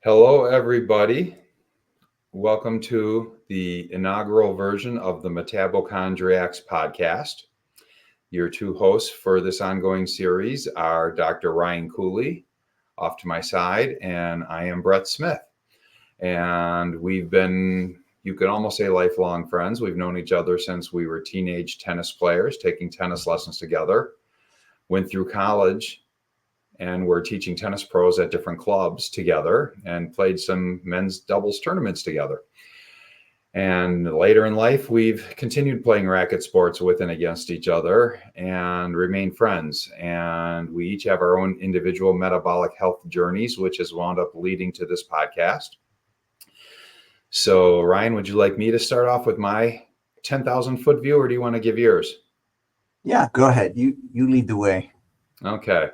Hello, everybody. Welcome to the inaugural version of the Metabochondriacs podcast. Your two hosts for this ongoing series are Dr. Ryan Cooley, off to my side, and I am Brett Smith. And we've been, you could almost say, lifelong friends. We've known each other since we were teenage tennis players, taking tennis lessons together, went through college, and we're teaching tennis pros at different clubs together and played some men's doubles tournaments together. And later in life, we've continued playing racket sports with and against each other and remain friends. And we each have our own individual metabolic health journeys, which has wound up leading to this podcast. So, Ryan, would you like me to start off with my 10,000 foot view, or do you want to give yours? Yeah, go ahead. You lead the way. Okay.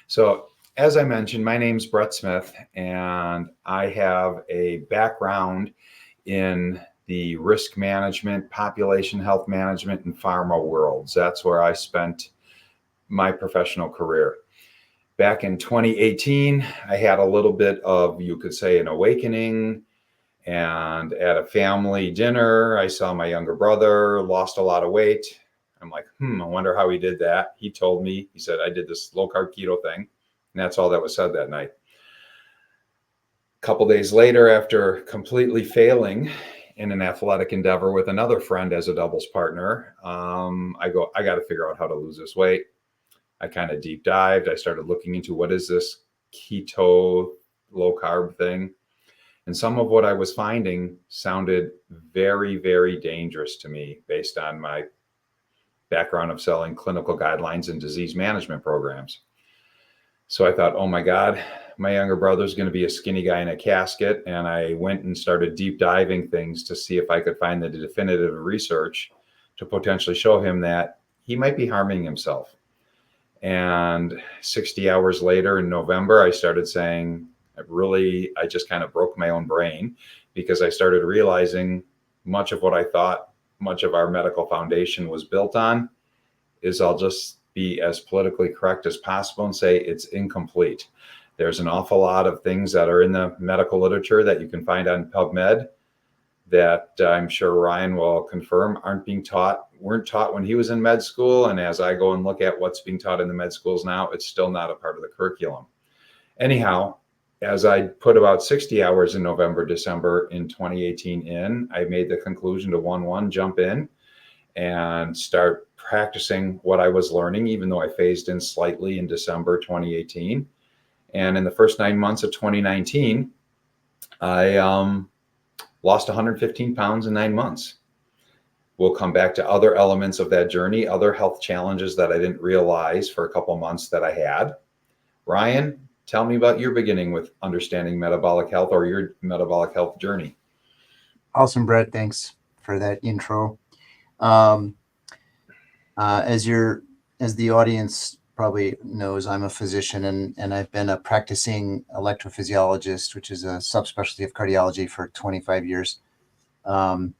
So, as I mentioned, my name's Brett Smith, and I have a background in the risk management, population health management, and pharma worlds. That's where I spent my professional career. Back in 2018, I had a little bit of, you could say, an awakening. And at a family dinner, I saw my younger brother lost a lot of weight. I'm like, I wonder how he did that. He told me, he said, I did this low carb keto thing. And that's all that was said that night. A couple days later, after completely failing in an athletic endeavor with another friend as a doubles partner, I got to figure out how to lose this weight. I kind of deep dived. I started looking into what is this keto low carb thing. And some of what I was finding sounded very, very dangerous to me based on my background of selling clinical guidelines and disease management programs. So I thought, oh my God, my younger brother's going to be a skinny guy in a casket. And I went and started deep diving things to see if I could find the definitive research to potentially show him that he might be harming himself. And 60 hours later in November, I started saying, I just kind of broke my own brain, because I started realizing much of what I thought much of our medical foundation was built on is, I'll just be as politically correct as possible and say, it's incomplete. There's an awful lot of things that are in the medical literature that you can find on PubMed that I'm sure Ryan will confirm weren't taught when he was in med school. And as I go and look at what's being taught in the med schools now, it's still not a part of the curriculum. Anyhow, as I put about 60 hours in November, December in 2018 in, I made the conclusion to jump in and start practicing what I was learning, even though I phased in slightly in December 2018. And in the first 9 months of 2019, I lost 115 pounds in 9 months. We'll come back to other elements of that journey, other health challenges that I didn't realize for a couple months that I had. Ryan, tell me about your beginning with understanding metabolic health, or your metabolic health journey. Awesome, Brett. Thanks for that intro. As the audience probably knows, I'm a physician, and I've been a practicing electrophysiologist, which is a subspecialty of cardiology, for 25 years. And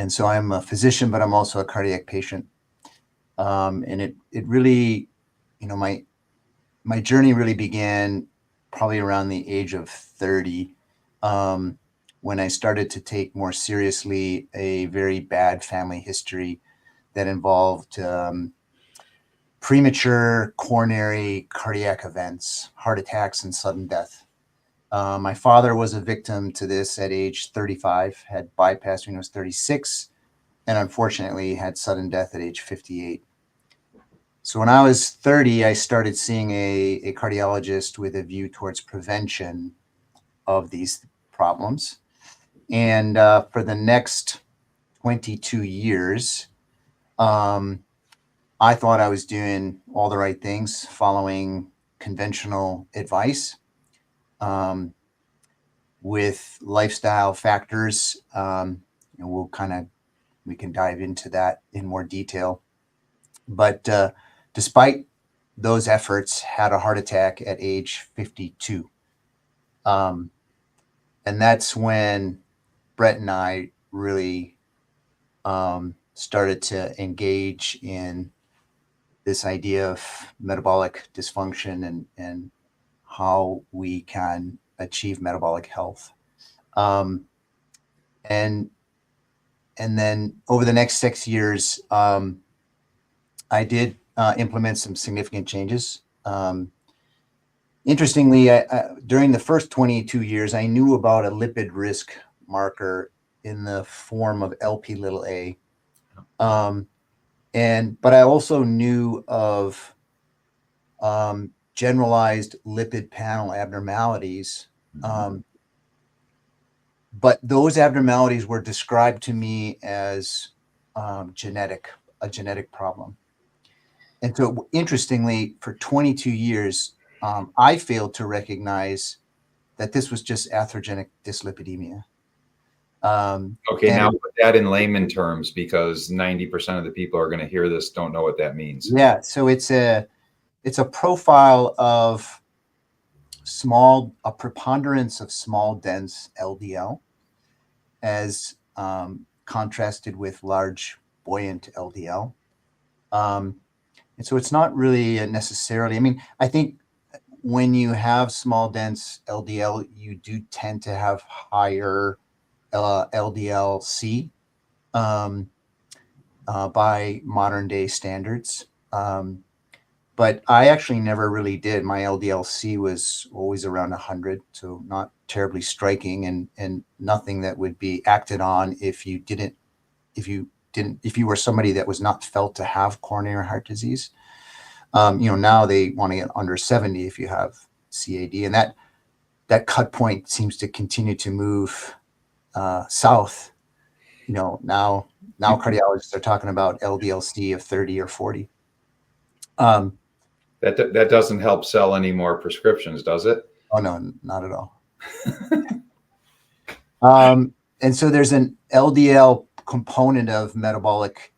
so I'm a physician, but I'm also a cardiac patient. And it really, my journey really began probably around the age of 30, when I started to take more seriously a very bad family history that involved premature coronary cardiac events, heart attacks, and sudden death. My father was a victim to this at age 35, had bypassed when he was 36, and unfortunately had sudden death at age 58. So when I was 30, I started seeing a cardiologist with a view towards prevention of these problems. And for the next 22 years, I thought I was doing all the right things, following conventional advice, with lifestyle factors. We can dive into that in more detail. But despite those efforts, had a heart attack at age 52. And that's when Brett and I really started to engage in this idea of metabolic dysfunction and how we can achieve metabolic health. Um, and then over the next 6 years, I did implement some significant changes. Interestingly, during the first 22 years, I knew about a lipid risk marker in the form of LP little a. But I also knew of generalized lipid panel abnormalities. But those abnormalities were described to me as a genetic problem. And so, interestingly, for 22 years, I failed to recognize that this was just atherogenic dyslipidemia. Okay, now put that in layman terms, because 90% of the people who are going to hear this don't know what that means. Yeah, so it's a profile of a preponderance of small, dense LDL as contrasted with large, buoyant LDL. And so it's not really necessarily, I mean, I think when you have small, dense LDL, you do tend to have higher LDL-C by modern day standards. But I actually never really did. My LDL-C was always around 100, so not terribly striking, and nothing that would be acted on if you were somebody that was not felt to have coronary heart disease. Now they want to get under 70 if you have CAD, and that cut point seems to continue to move south. Now cardiologists are talking about LDL-C of 30 or 40. That doesn't help sell any more prescriptions, does it? Oh, no, not at all. And so there's an LDL component of metabolic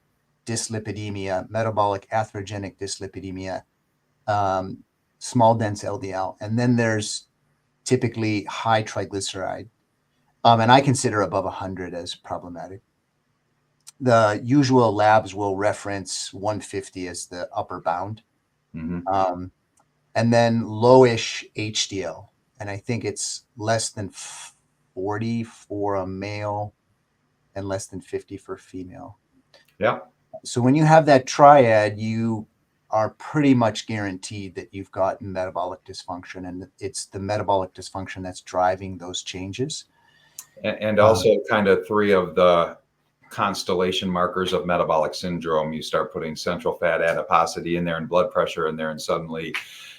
dyslipidemia, metabolic atherogenic dyslipidemia, small dense LDL. And then there's typically high triglyceride. And I consider above 100 as problematic. The usual labs will reference 150 as the upper bound. Mm-hmm. And then lowish HDL. And I think it's less than 40 for a male and less than 50 for a female. Yeah. So when you have that triad, you are pretty much guaranteed that you've got metabolic dysfunction, and it's the metabolic dysfunction that's driving those changes. And also kind of three of the constellation markers of metabolic syndrome. You start putting central fat adiposity in there and blood pressure in there, and suddenly,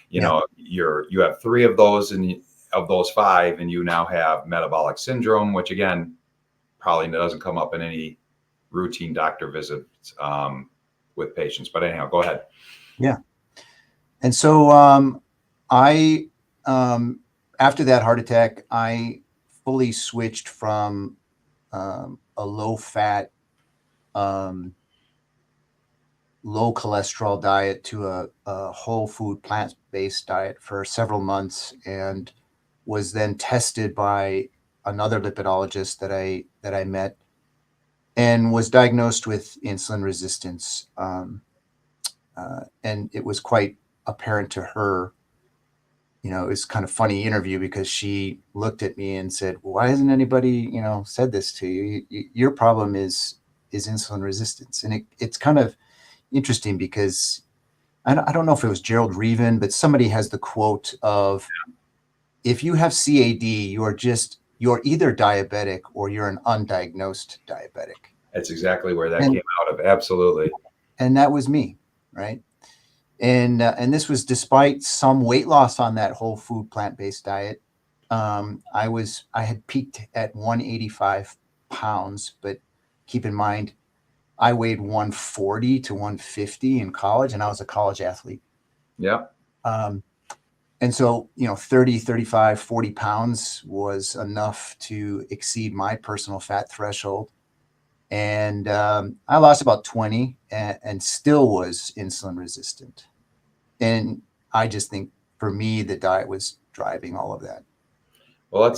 you have three of those, and of those five, and you now have metabolic syndrome, which again probably doesn't come up in any routine doctor visits with patients. But anyhow, go ahead. Yeah. And so I after that heart attack, I fully switched from a low fat, low cholesterol diet to a whole food plant-based diet for several months, and was then tested by another lipidologist that I met, and was diagnosed with insulin resistance. And it was quite apparent to her. It was kind of funny interview, because she looked at me and said, "Why hasn't anybody, said this to you? Your problem is insulin resistance." And it's kind of interesting, because I don't know if it was Gerald Reaven, but somebody has the quote of, if you have CAD, you're either diabetic or you're an undiagnosed diabetic. That's exactly where that came out of. Absolutely. And that was me, right? And this was despite some weight loss on that whole food plant-based diet. I had peaked at 185 pounds, but keep in mind, I weighed 140 to 150 in college, and I was a college athlete. Yeah. And so, 30, 35, 40 pounds was enough to exceed my personal fat threshold. And I lost about 20 and still was insulin resistant. And I just think, for me, the diet was driving all of that. Well,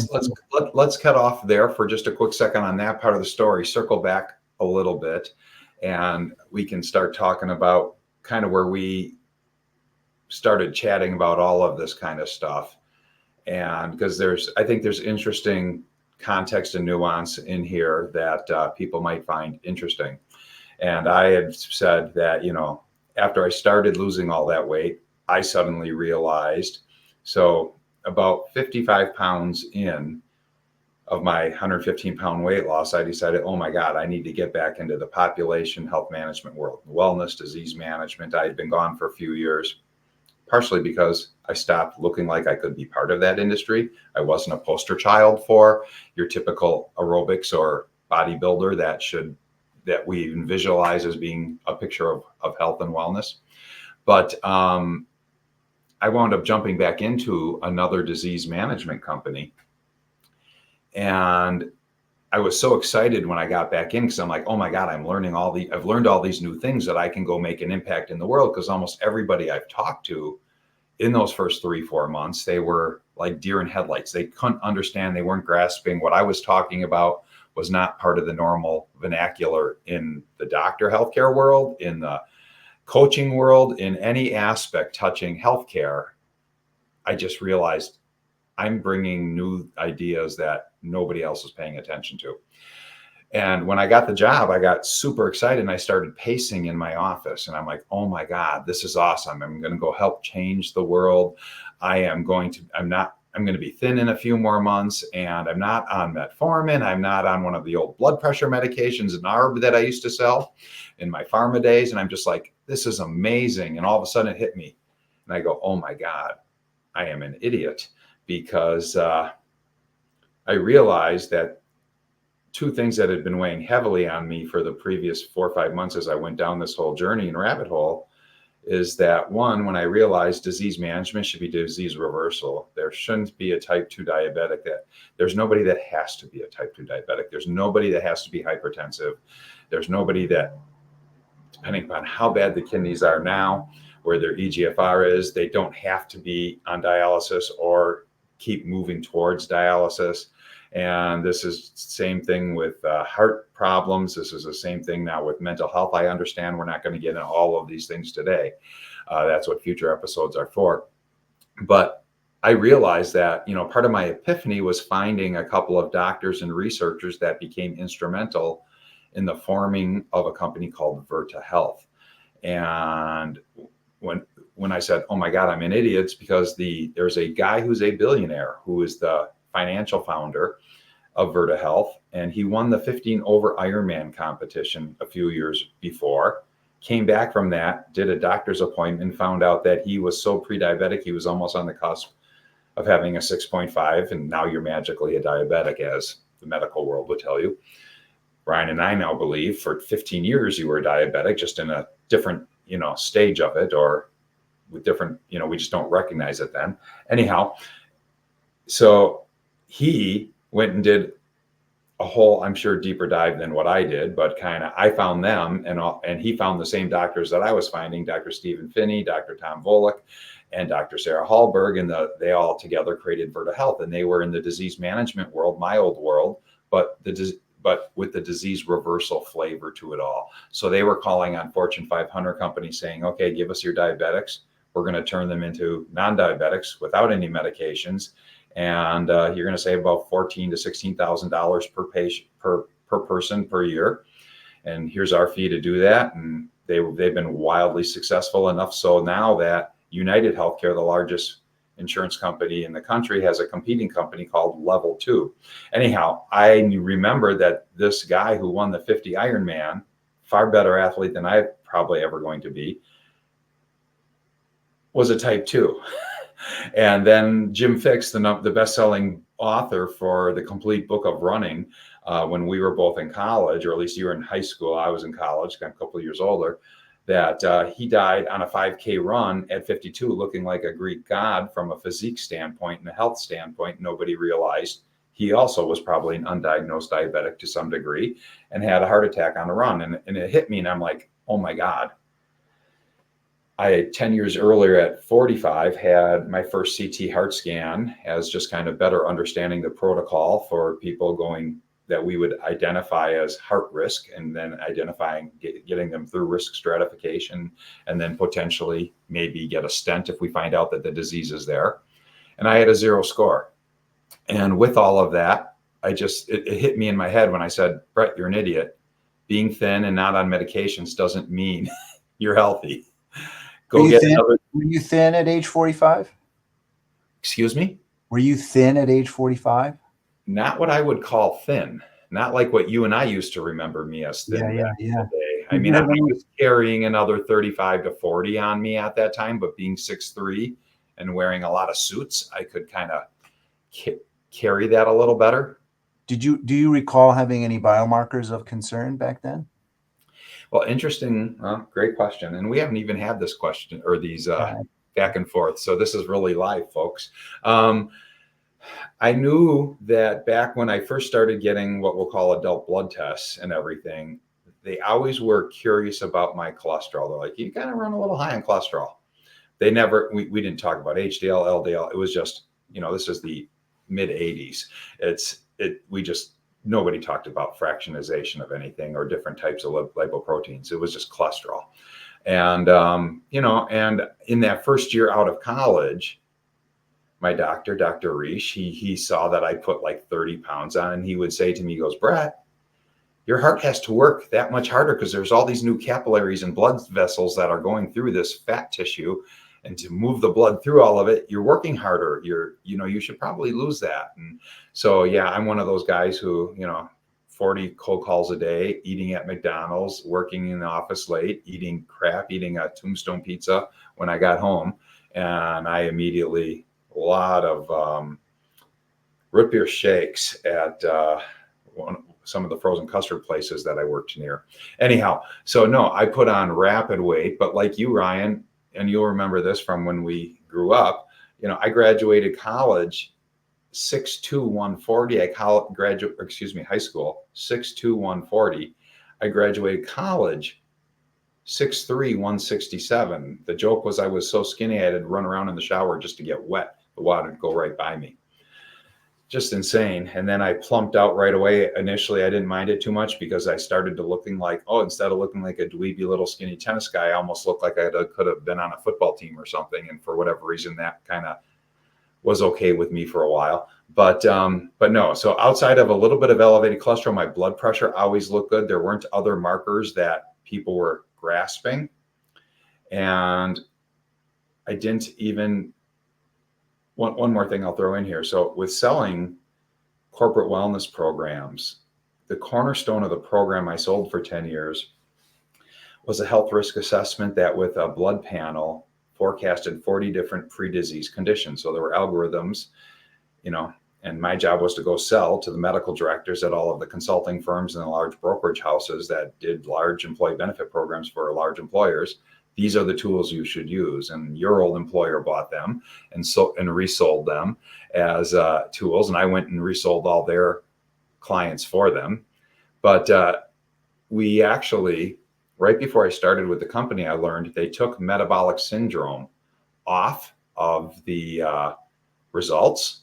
let's cut off there for just a quick second on that part of the story, circle back a little bit, and we can start talking about kind of where we started chatting about all of this kind of stuff. And because I think there's interesting context and nuance in here that people might find interesting. And I had said that, after I started losing all that weight, I suddenly realized, so about 55 pounds in of my 115-pound weight loss, I decided, oh my God, I need to get back into the population health management world, wellness, disease management. I had been gone for a few years, partially because I stopped looking like I could be part of that industry. I wasn't a poster child for your typical aerobics or bodybuilder that we even visualize as being a picture of health and wellness. But I wound up jumping back into another disease management company. And I was so excited when I got back in, because I'm like, oh my God, I've learned all these new things that I can go make an impact in the world. Because almost everybody I've talked to in those first 3-4 months, they were like deer in headlights. They couldn't understand. They weren't grasping what I was talking about. Was not part of the normal vernacular in the doctor healthcare world, in the coaching world, in any aspect touching healthcare. I just realized I'm bringing new ideas that nobody else is paying attention to. And when I got the job, I got super excited and I started pacing in my office. And I'm like, oh my God, this is awesome. I'm going to go help change the world. I'm going to be thin in a few more months, and I'm not on metformin. I'm not on one of the old blood pressure medications, an ARB that I used to sell in my pharma days. And I'm just like, this is amazing. And all of a sudden it hit me. And I go, oh my God, I am an idiot, because I realized that two things that had been weighing heavily on me for the previous 4 or 5 months as I went down this whole journey and rabbit hole is that, one, when I realized disease management should be disease reversal, there shouldn't be a type 2 diabetic. There's nobody that has to be a type 2 diabetic. There's nobody that has to be hypertensive. There's nobody that, depending upon how bad the kidneys are now, where their EGFR is, they don't have to be on dialysis or keep moving towards dialysis. And this is the same thing with heart problems. This is the same thing now with mental health. I understand we're not going to get into all of these things today. That's what future episodes are for. But I realized that, part of my epiphany was finding a couple of doctors and researchers that became instrumental in the forming of a company called Virta Health. And when I said, oh my God, I'm an idiot, it's because there's a guy who's a billionaire who is the financial founder of Virta Health, and he won the 15 over Ironman competition a few years before, came back from that, did a doctor's appointment, found out that he was so pre-diabetic, he was almost on the cusp of having a 6.5, and now you're magically a diabetic, as the medical world would tell you. Brian and I now believe for 15 years you were diabetic, just in a different, stage of it, or with different, we just don't recognize it then. Anyhow, so he went and did a whole, I'm sure, deeper dive than what I did, but I found them, and he found the same doctors that I was finding, Dr. Stephen Finney, Dr. Tom Volek, and Dr. Sarah Hallberg, and they all together created Virta Health, and they were in the disease management world, my old world, but with the disease reversal flavor to it all. So they were calling on Fortune 500 companies saying, okay, give us your diabetics. We're going to turn them into non-diabetics without any medications. And you're going to save about $14,000 to $16,000 per patient, per person per year. And here's our fee to do that. And they've been wildly successful, enough so now that United Healthcare, the largest insurance company in the country, has a competing company called Level 2. Anyhow, I remember that this guy who won the 50 Ironman, far better athlete than I'm probably ever going to be, was a type 2. And then Jim Fixx, the best-selling author for the complete book of running, when we were both in college, or at least you were in high school, I was in college, I'm a couple of years older, that he died on a 5K run at 52, looking like a Greek god from a physique standpoint and a health standpoint. Nobody realized he also was probably an undiagnosed diabetic to some degree and had a heart attack on the run. And it hit me, and I'm like, oh my God. I, 10 years earlier at 45, had my first CT heart scan, as just kind of better understanding the protocol for people that we would identify as heart risk, and then getting them through risk stratification, and then potentially maybe get a stent if we find out that the disease is there. and I had a 0 score. And with all of that, it hit me in my head when I said, Brett, you're an idiot. Being thin and not on medications doesn't mean you're healthy. Were you thin at age 45? Excuse me? Were you thin at age 45? Not what I would call thin. Not like what you and I used to remember me as thin back in the day. I mean, I was carrying another 35 to 40 on me at that time, but being 6'3" and wearing a lot of suits, I could kind of carry that a little better. Do you recall having any biomarkers of concern back then? Well, interesting. Great question. And we haven't even had this question or these back and forth. So this is really live, folks. I knew that back when I first started getting what we'll call adult blood tests and everything, they always were curious about my cholesterol. They're like, you kind of run a little high on cholesterol. They never, we didn't talk about HDL, LDL. It was just, this is the mid 80s. Nobody talked about fractionization of anything or different types of lipoproteins. It was just cholesterol. And, and in that first year out of college, my doctor, Dr. Reish, he saw that I put like 30 pounds on, and he would say to me, he goes, Brett, your heart has to work that much harder because there's all these new capillaries and blood vessels that are going through this fat tissue. And to move the blood through all of it, you're working harder. You should probably lose that. And so, yeah, I'm one of those guys who, 40 cold calls a day, eating at McDonald's, working in the office late, eating a Tombstone pizza when I got home. And I immediately, a lot of root beer shakes at some of the frozen custard places that I worked near. Anyhow, so no, I put on rapid weight, but like you, Ryan, and you'll remember this from when we grew up, I graduated college 6'2", 140. High school, 6'2", 140. I graduated college 6'3", 167. The joke was I was so skinny I had to run around in the shower just to get wet. The water would go right by me. Just insane. And then I plumped out right away. Initially, I didn't mind it too much because I started to looking like, instead of looking like a dweeby little skinny tennis guy, I almost looked like I could have been on a football team or something. And for whatever reason, that kind of was okay with me for a while. But no, so outside of a little bit of elevated cholesterol, my blood pressure always looked good. There weren't other markers that people were grasping. And I didn't even... One more thing I'll throw in here. So with selling corporate wellness programs, the cornerstone of the program I sold for 10 years was a health risk assessment that with a blood panel forecasted 40 different pre-disease conditions. So there were algorithms, and my job was to go sell to the medical directors at all of the consulting firms and the large brokerage houses that did large employee benefit programs for large employers. These are the tools you should use. And your old employer bought them and resold them as tools. And I went and resold all their clients for them. But we actually, right before I started with the company, I learned they took metabolic syndrome off of the results,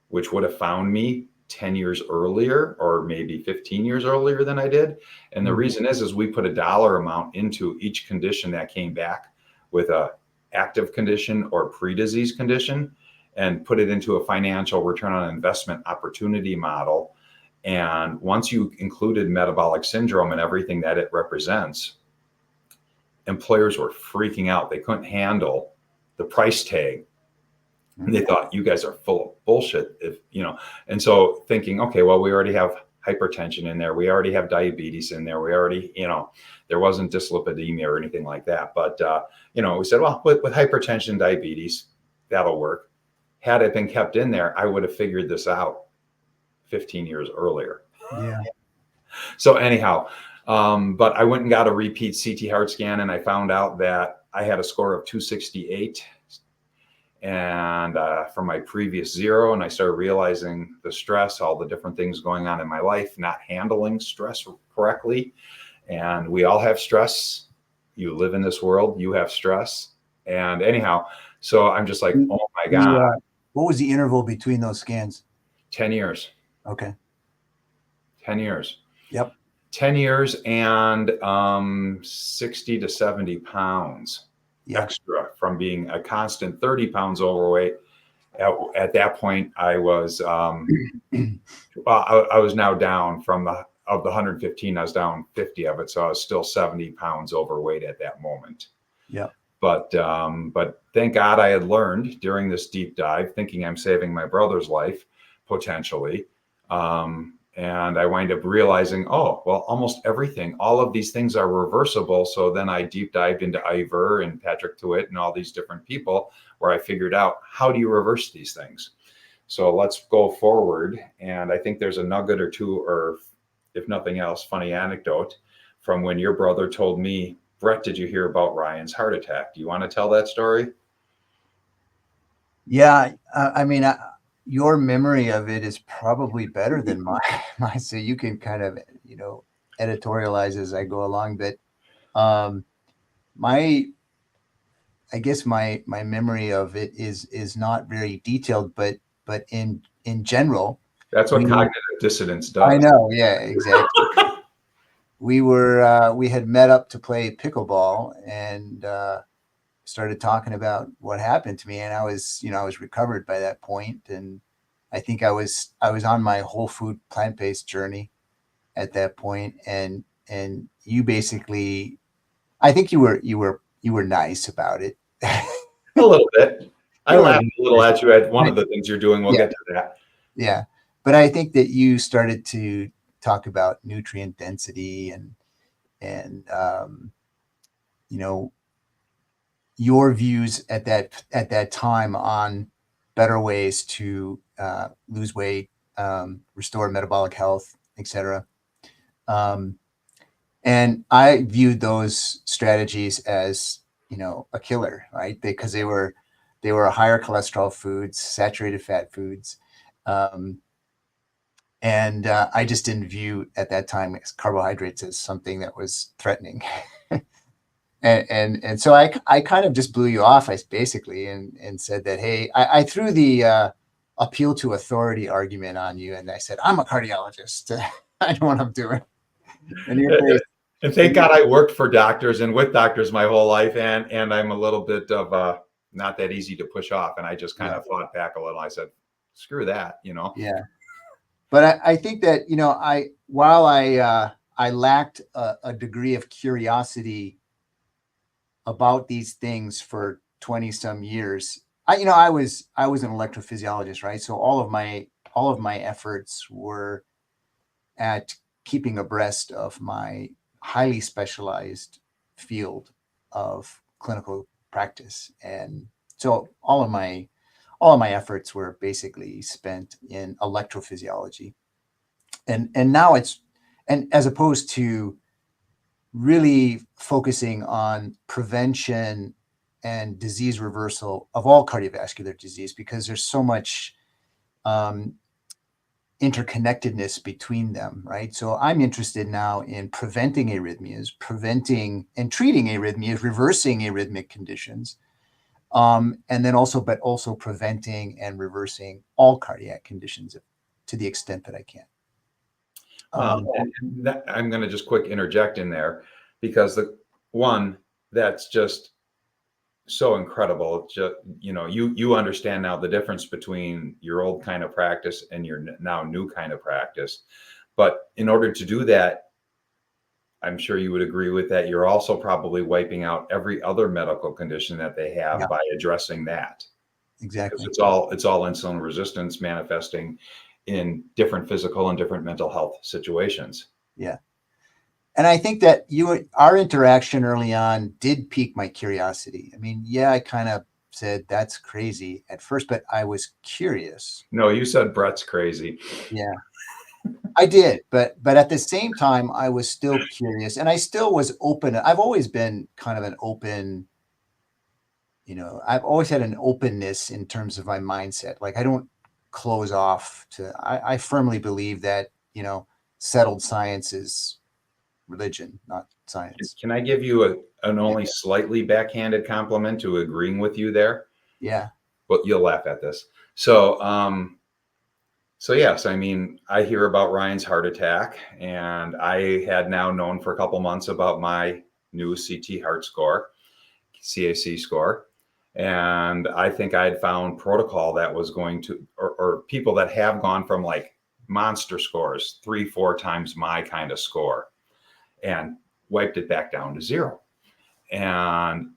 which would have found me 10 years earlier or maybe 15 years earlier than I did. And the reason is we put a dollar amount into each condition that came back with a active condition or pre-disease condition and put it into a financial return on investment opportunity model. And once you included metabolic syndrome and everything that it represents, employers were freaking out. They couldn't handle the price tag. They thought, you guys are full of bullshit, and so thinking, okay, well, we already have hypertension in there. We already have diabetes in there. We already, there wasn't dyslipidemia or anything like that. But, we said, well, with hypertension, diabetes, that'll work. Had it been kept in there, I would have figured this out 15 years earlier. Yeah. So anyhow, but I went and got a repeat CT heart scan, and I found out that I had a score of 268. And from my previous 0, and I started realizing the stress, all the different things going on in my life, not handling stress correctly. And we all have stress. You live in this world, you have stress. And anyhow, so I'm just like, oh my God. What was the interval between those scans? 10 years. Okay. 10 years. Yep. 10 years and 60 to 70 pounds. Extra from being a constant 30 pounds overweight at that point, I was I was now down from of the 115. I was down 50 of it, so I was still 70 pounds overweight at that moment. Yeah. But thank God I had learned during this deep dive, thinking I'm saving my brother's life potentially. And I wind up realizing, oh, well, almost everything, all of these things are reversible. So then I deep dived into Ivor and Patrick Tewitt and all these different people where I figured out, how do you reverse these things? So let's go forward. And I think there's a nugget or two, or if nothing else, funny anecdote from when your brother told me, Brett, did you hear about Ryan's heart attack? Do you want to tell that story? Yeah. I mean, your memory of it is probably better than mine. So you can kind of, editorialize as I go along. But my, I guess my memory of it is not very detailed, but in general, That's what cognitive dissonance does. I know. Yeah, exactly. We had met up to play pickleball and started talking about what happened to me, and I was recovered by that point, and I think I was on my whole food plant-based journey at that point, and you basically, I think you were nice about it. A little bit. I laughed a little at you at one of the things you're doing. We'll get to that. Yeah, but I think that you started to talk about nutrient density and your views at that time on better ways to lose weight, restore metabolic health, etc. And I viewed those strategies as a killer, right? Because they were higher cholesterol foods, saturated fat foods, and I just didn't view at that time carbohydrates as something that was threatening. And so I kind of just blew you off, basically, and said that, hey, I threw the appeal to authority argument on you, and I said, I'm a cardiologist. I know what I'm doing. And thank God I worked for doctors and with doctors my whole life, and I'm a little bit of not that easy to push off, and I just kind of fought back a little. I said, screw that, Yeah. But I think that while I lacked a degree of curiosity about these things for 20 some years, I was an electrophysiologist, right? So all of my efforts were at keeping abreast of my highly specialized field of clinical practice, and so all of my efforts were basically spent in electrophysiology, and now and as opposed to really focusing on prevention and disease reversal of all cardiovascular disease, because there's so much interconnectedness between them, right? So I'm interested now in preventing arrhythmias, preventing and treating arrhythmias, reversing arrhythmic conditions, and then also preventing and reversing all cardiac conditions to the extent that I can. I'm going to just quick interject in there, because the one that's just so incredible. Just, you understand now the difference between your old kind of practice and your now new kind of practice. But in order to do that, I'm sure you would agree with that, you're also probably wiping out every other medical condition that they have by addressing that. Exactly. Because it's all insulin resistance manifesting in different physical and different mental health situations. Yeah. And I think that our interaction early on did pique my curiosity. I mean, I kind of said that's crazy at first, but I was curious. No, you said Brett's crazy. Yeah, I did. But at the same time, I was still curious, and I still was open. I've always been kind of an open, I've always had an openness in terms of my mindset. Like, I don't close off to, I firmly believe that, settled science is religion, not science. Can I give you an only slightly backhanded compliment to agreeing with you there? Yeah. Well, you'll laugh at this. So yes, I mean, I hear about Ryan's heart attack, and I had now known for a couple months about my new CT heart score, CAC score. And I think I had found protocol that was going to, or people that have gone from like monster scores, 3, 4 times my kind of score, and wiped it back down to zero. And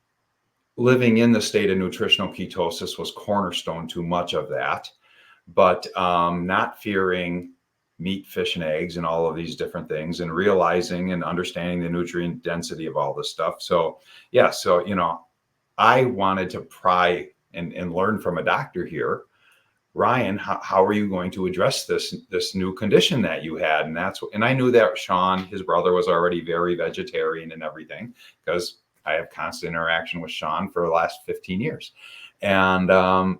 living in the state of nutritional ketosis was cornerstone to much of that. But not fearing meat, fish, and eggs and all of these different things, and realizing and understanding the nutrient density of all this stuff. So, yeah, so, I wanted to pry and learn from a doctor here. Ryan, how are you going to address this new condition that you had? And I knew that Sean, his brother, was already very vegetarian and everything, because I have constant interaction with Sean for the last 15 years. And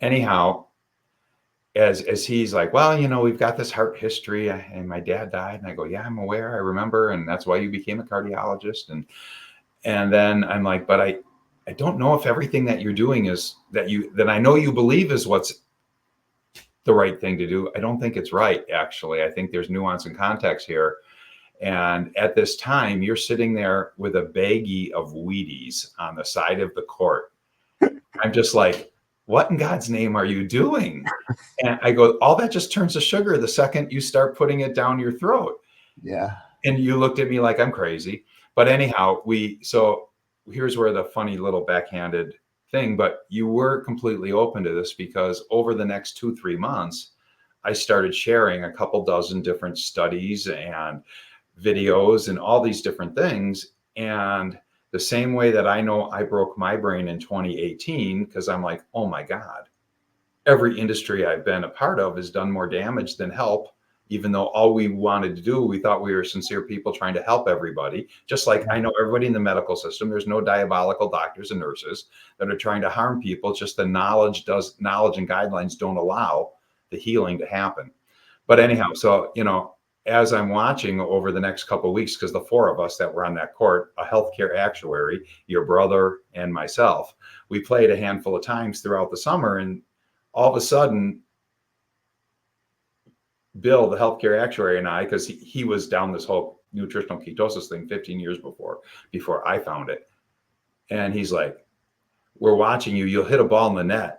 anyhow, as he's like, well, we've got this heart history, and my dad died, and I go, yeah, I'm aware, I remember, and that's why you became a cardiologist. And then I'm like, but I don't know if everything that you're doing is that I know you believe is what's the right thing to do. I don't think it's right, actually. I think there's nuance and context here. And at this time, you're sitting there with a baggie of Wheaties on the side of the court. I'm just like, what in God's name are you doing? And I go, all that just turns to sugar the second you start putting it down your throat. Yeah. And you looked at me like I'm crazy. But anyhow, so here's where the funny little backhanded thing, but you were completely open to this, because over the next 2-3 months, I started sharing a couple dozen different studies and videos and all these different things. And the same way that I know I broke my brain in 2018, because I'm like, oh my God, every industry I've been a part of has done more damage than help, even though all we wanted to do, we thought we were sincere people trying to help everybody. Just like I know everybody in the medical system, there's no diabolical doctors and nurses that are trying to harm people. Just the knowledge and guidelines don't allow the healing to happen. But anyhow, so, as I'm watching over the next couple of weeks, because the four of us that were on that court, a healthcare actuary, your brother, and myself, we played a handful of times throughout the summer. And all of a sudden, Bill, the healthcare actuary, and I, because he was down this whole nutritional ketosis thing 15 years before I found it. And he's like, we're watching you. You'll hit a ball in the net.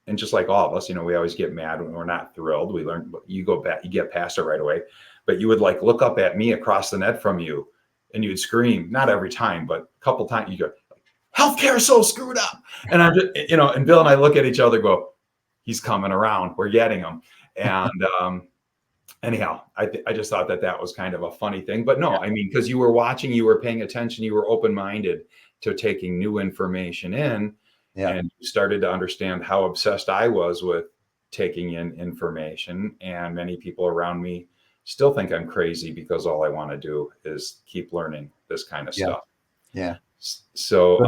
And just like all of us, we always get mad when we're not thrilled. We learn, you go back, you get past it right away. But you would like look up at me across the net from you, and you'd scream, not every time, but a couple times, you go, healthcare is so screwed up. And I'm just, and Bill and I look at each other, go, he's coming around. We're getting him. And anyhow, I just thought that was kind of a funny thing. But no, I mean, because you were watching, you were paying attention, you were open-minded to taking new information in. Yeah. And you started to understand how obsessed I was with taking in information. And many people around me still think I'm crazy, because all I want to do is keep learning this kind of stuff. Yeah. So,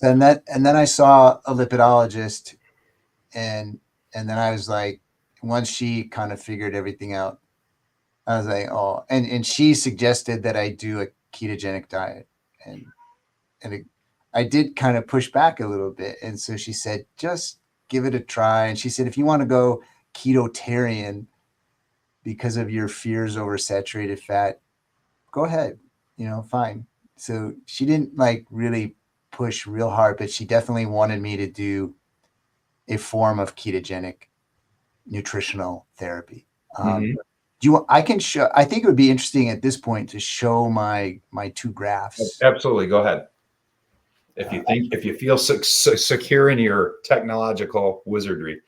and then I saw a lipidologist, and then I was like, once she kind of figured everything out, I was like, oh, and she suggested that I do a ketogenic diet, and I did kind of push back a little bit. And so she said, just give it a try. And she said, if you want to go ketotarian because of your fears over saturated fat, go ahead, fine. So she didn't like really push real hard, but she definitely wanted me to do a form of ketogenic nutritional therapy. I can show, I think it would be interesting at this point to show my two graphs. Absolutely. Go ahead. If you feel secure in your technological wizardry.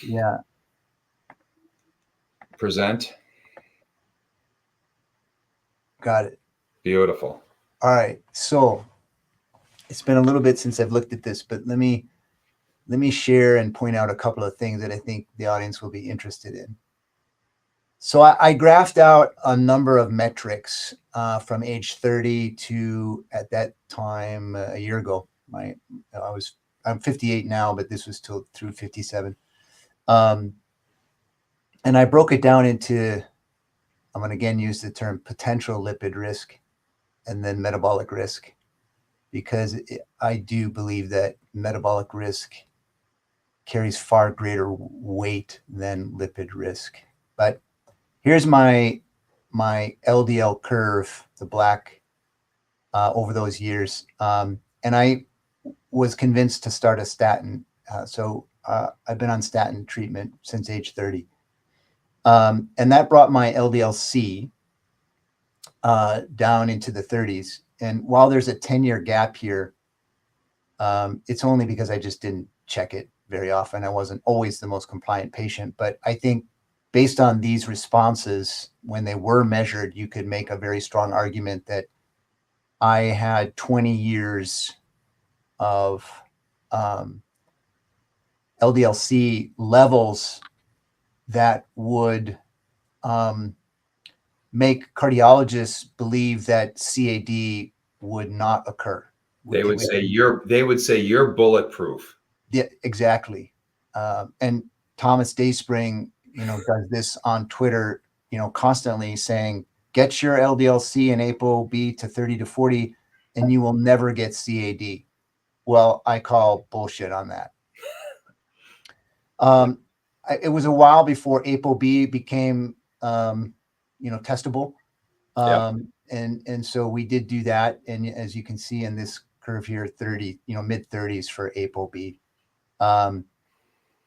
Yeah. Present. Got it. Beautiful. All right. So it's been a little bit since I've looked at this, but let me share and point out a couple of things that I think the audience will be interested in. So I graphed out a number of metrics from age 30 to, at that time, a year ago. I'm 58 now, but this was till through 57. And I broke it down into, I'm going to again use the term potential lipid risk and then metabolic risk, because I do believe that metabolic risk carries far greater weight than lipid risk. But here's my LDL curve, the black, over those years. And was convinced to start a statin. So I've been on statin treatment since age 30. And that brought my LDL-C down into the 30s. And while there's a 10-year gap here, it's only because I just didn't check it very often. I wasn't always the most compliant patient, but I think based on these responses, when they were measured, you could make a very strong argument that I had 20 years of LDL-C levels that would make cardiologists believe that CAD would not occur. They would say you're bulletproof. Yeah, exactly. And Thomas Dayspring, does this on Twitter, constantly saying, get your LDL-C and ApoB to 30 to 40, and you will never get CAD. Well, I call bullshit on that. It was a while before ApoB became, testable. And so we did do that. And as you can see in this curve here, 30, mid 30s for ApoB. And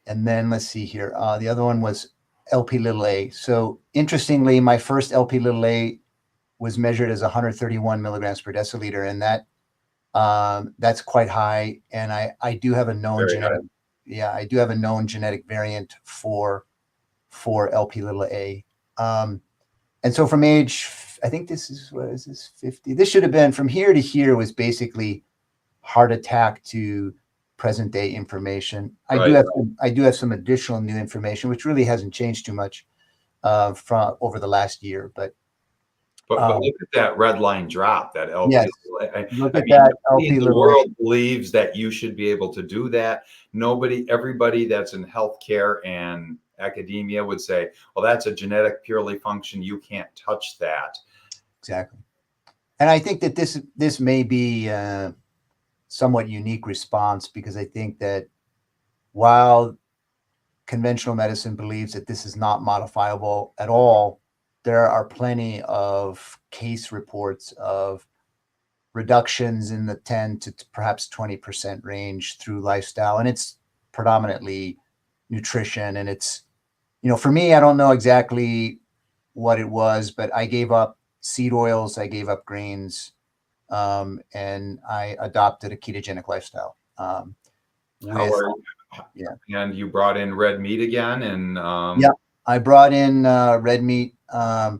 then let's see here. The other one was Lp(a). So interestingly, my first Lp(a) was measured as 131 milligrams per deciliter, and that's quite high. And I do have a known I do have a known genetic variant for Lp(a). And so from age, I think this is, 50? This should have been from here to here was basically heart attack to present day information. I do have some additional new information, which really hasn't changed too much from over the last year. But look at that red line drop. That LP. Yes, look at that. The world believes that you should be able to do that. Everybody that's in healthcare and academia would say, well, that's a genetic purely function. You can't touch that. Exactly. And I think that this may be somewhat unique response, because I think that while conventional medicine believes that this is not modifiable at all, there are plenty of case reports of reductions in the 10 to perhaps 20% range through lifestyle. And it's predominantly nutrition. And it's, for me, I don't know exactly what it was, but I gave up seed oils, I gave up grains, and I adopted a ketogenic lifestyle. And you brought in red meat again, and I brought in red meat. I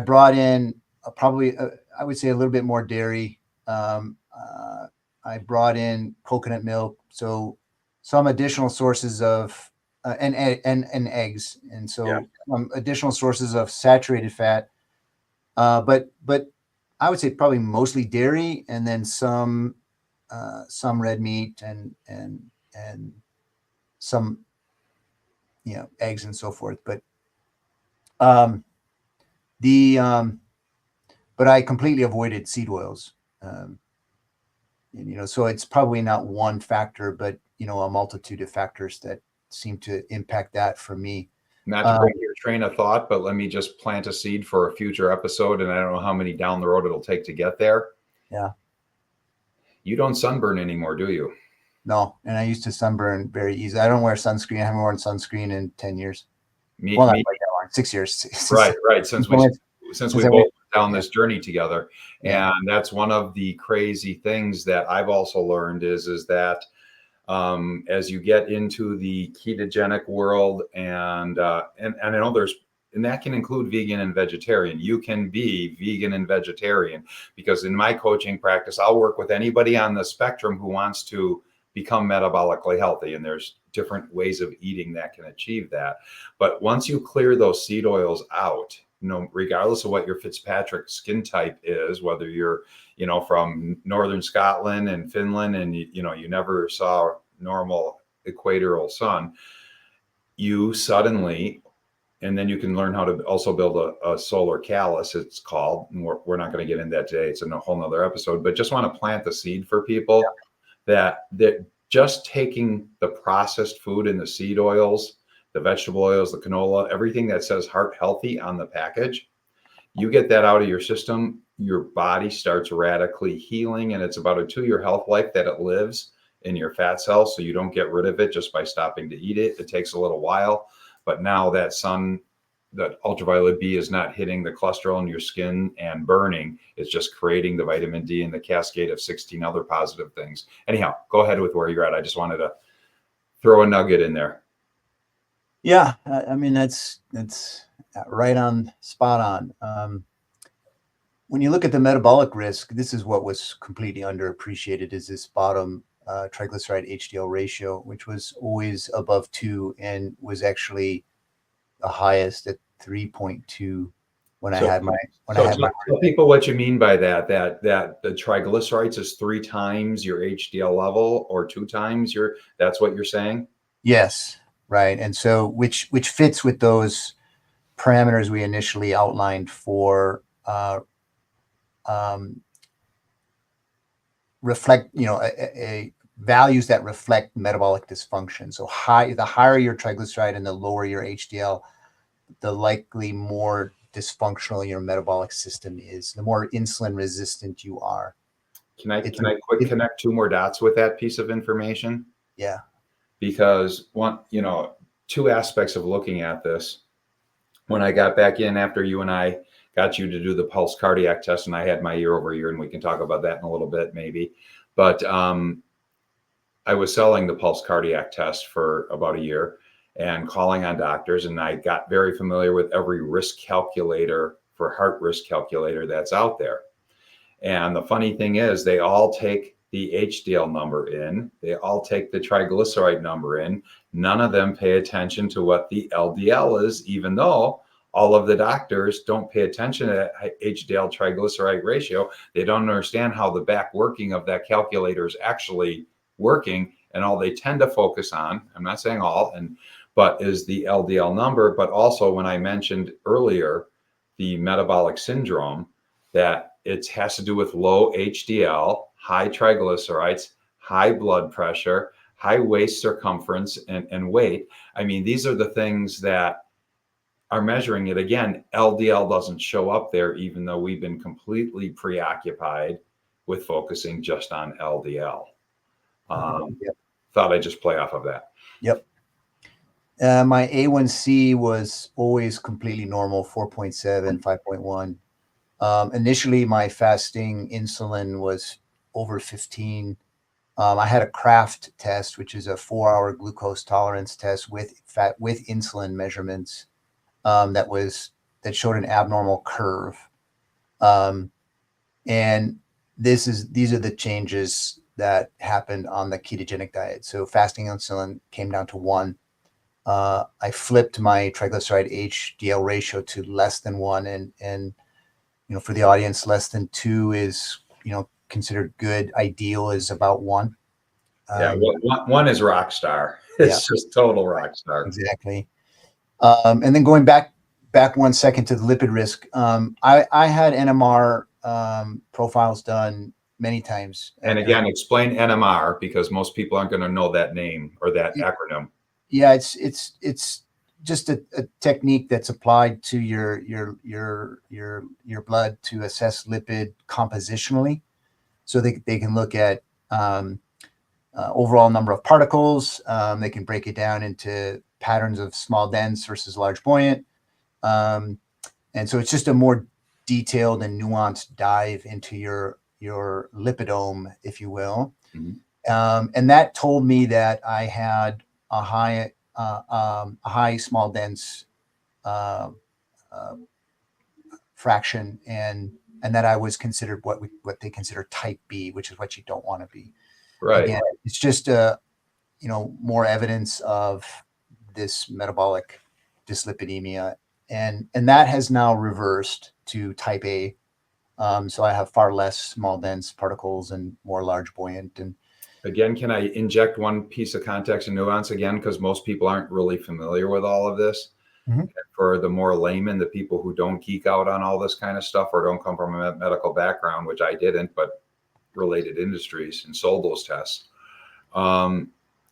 brought in probably I would say a little bit more dairy. I brought in coconut milk, so some additional sources of and eggs, and so additional sources of saturated fat. But I would say probably mostly dairy, and then some red meat and some eggs and so forth. But but I completely avoided seed oils. So it's probably not one factor, but a multitude of factors that seem to impact that for me. Not to break your train of thought, but let me just plant a seed for a future episode, and I don't know how many down the road it'll take to get there. Yeah. You don't sunburn anymore, do you? No, and I used to sunburn very easily. I don't wear sunscreen. I haven't worn sunscreen in 10 years. Me, 6 years. Right. Since we both went down this journey together. And that's one of the crazy things that I've also learned is that as you get into the ketogenic world, and I know and that can include vegan and vegetarian. You can be vegan and vegetarian, because in my coaching practice, I'll work with anybody on the spectrum who wants to become metabolically healthy. And there's different ways of eating that can achieve that. But once you clear those seed oils out, regardless of what your Fitzpatrick skin type is, whether you're, from Northern Scotland and Finland, and you never saw normal equatorial sun, you suddenly, and then you can learn how to also build a solar callus, it's called. And we're not going to get into that today. It's in a whole nother episode, but just want to plant the seed for people that just taking the processed food and the seed oils, the vegetable oils, the canola, everything that says heart healthy on the package, you get that out of your system, your body starts radically healing, and it's about a 2-year health life that it lives in your fat cells. So you don't get rid of it just by stopping to eat it. It takes a little while, but now that ultraviolet B is not hitting the cholesterol in your skin and burning. It's just creating the vitamin D and the cascade of 16 other positive things. Anyhow, go ahead with where you're at. I just wanted to throw a nugget in there. Yeah, I mean, that's right on, spot on. When you look at the metabolic risk, this is what was completely underappreciated, is this bottom triglyceride HDL ratio, which was always above 2 and was actually the highest at 3.2 when I had my tell people what you mean by that the triglycerides is 3 times your HDL level or 2 times that's what you're saying? Yes, right. And so which fits with those parameters we initially outlined for reflect, values that reflect metabolic dysfunction. So the higher your triglyceride and the lower your HDL, the likely more dysfunctional your metabolic system is, the more insulin resistant you are. Can I connect 2 more dots with that piece of information? Yeah. Because 2 aspects of looking at this. When I got back in after you and I got you to do the pulse cardiac test, and I had my year over year, and we can talk about that in a little bit maybe. But I was selling the pulse cardiac test for about a year and calling on doctors, and I got very familiar with every risk calculator for heart risk calculator that's out there. And the funny thing is, they all take the HDL number in, they all take the triglyceride number in. None of them pay attention to what the LDL is, even though all of the doctors don't pay attention to that HDL triglyceride ratio. They don't understand how the back working of that calculator is actually working. And all they tend to focus on, I'm not saying all, but is the LDL number. But also, when I mentioned earlier the metabolic syndrome, that it has to do with low HDL, high triglycerides, high blood pressure, high waist circumference, and weight. I mean, these are the things that are measuring it. Again, LDL doesn't show up there, even though we've been completely preoccupied with focusing just on LDL. Yep. Thought I'd just play off of that. Yep. My A1C was always completely normal, 4.7, 5.1. Initially, my fasting insulin was over 15. I had a Kraft test, which is a 4-hour glucose tolerance test with insulin measurements that showed an abnormal curve. And these are the changes that happened on the ketogenic diet. So fasting insulin came down to 1. I flipped my triglyceride HDL ratio to less than 1, and for the audience, less than 2 is considered good. Ideal is about 1. Yeah, 1 is rock star. It's just total rock star. Exactly. And then going back 1 second to the lipid risk, I had NMR profiles done many times. And again, explain NMR, because most people aren't going to know that name or that acronym. Yeah, it's just a technique that's applied to your blood to assess lipid compositionally, so they can look at overall number of particles. They can break it down into patterns of small dense versus large buoyant, and so it's just a more detailed and nuanced dive into your lipidome, if you will. Mm-hmm. And that told me that I had a high small dense fraction, and that I was considered what they consider type B, which is what you don't want to be. Right. Again, it's just more evidence of this metabolic dyslipidemia, and that has now reversed to type A. So I have far less small dense particles and more large buoyant. And again, can I inject one piece of context and nuance again, because most people aren't really familiar with all of this. Mm-hmm. For the more layman, the people who don't geek out on all this kind of stuff or don't come from a medical background, which I didn't, but related industries and sold those tests.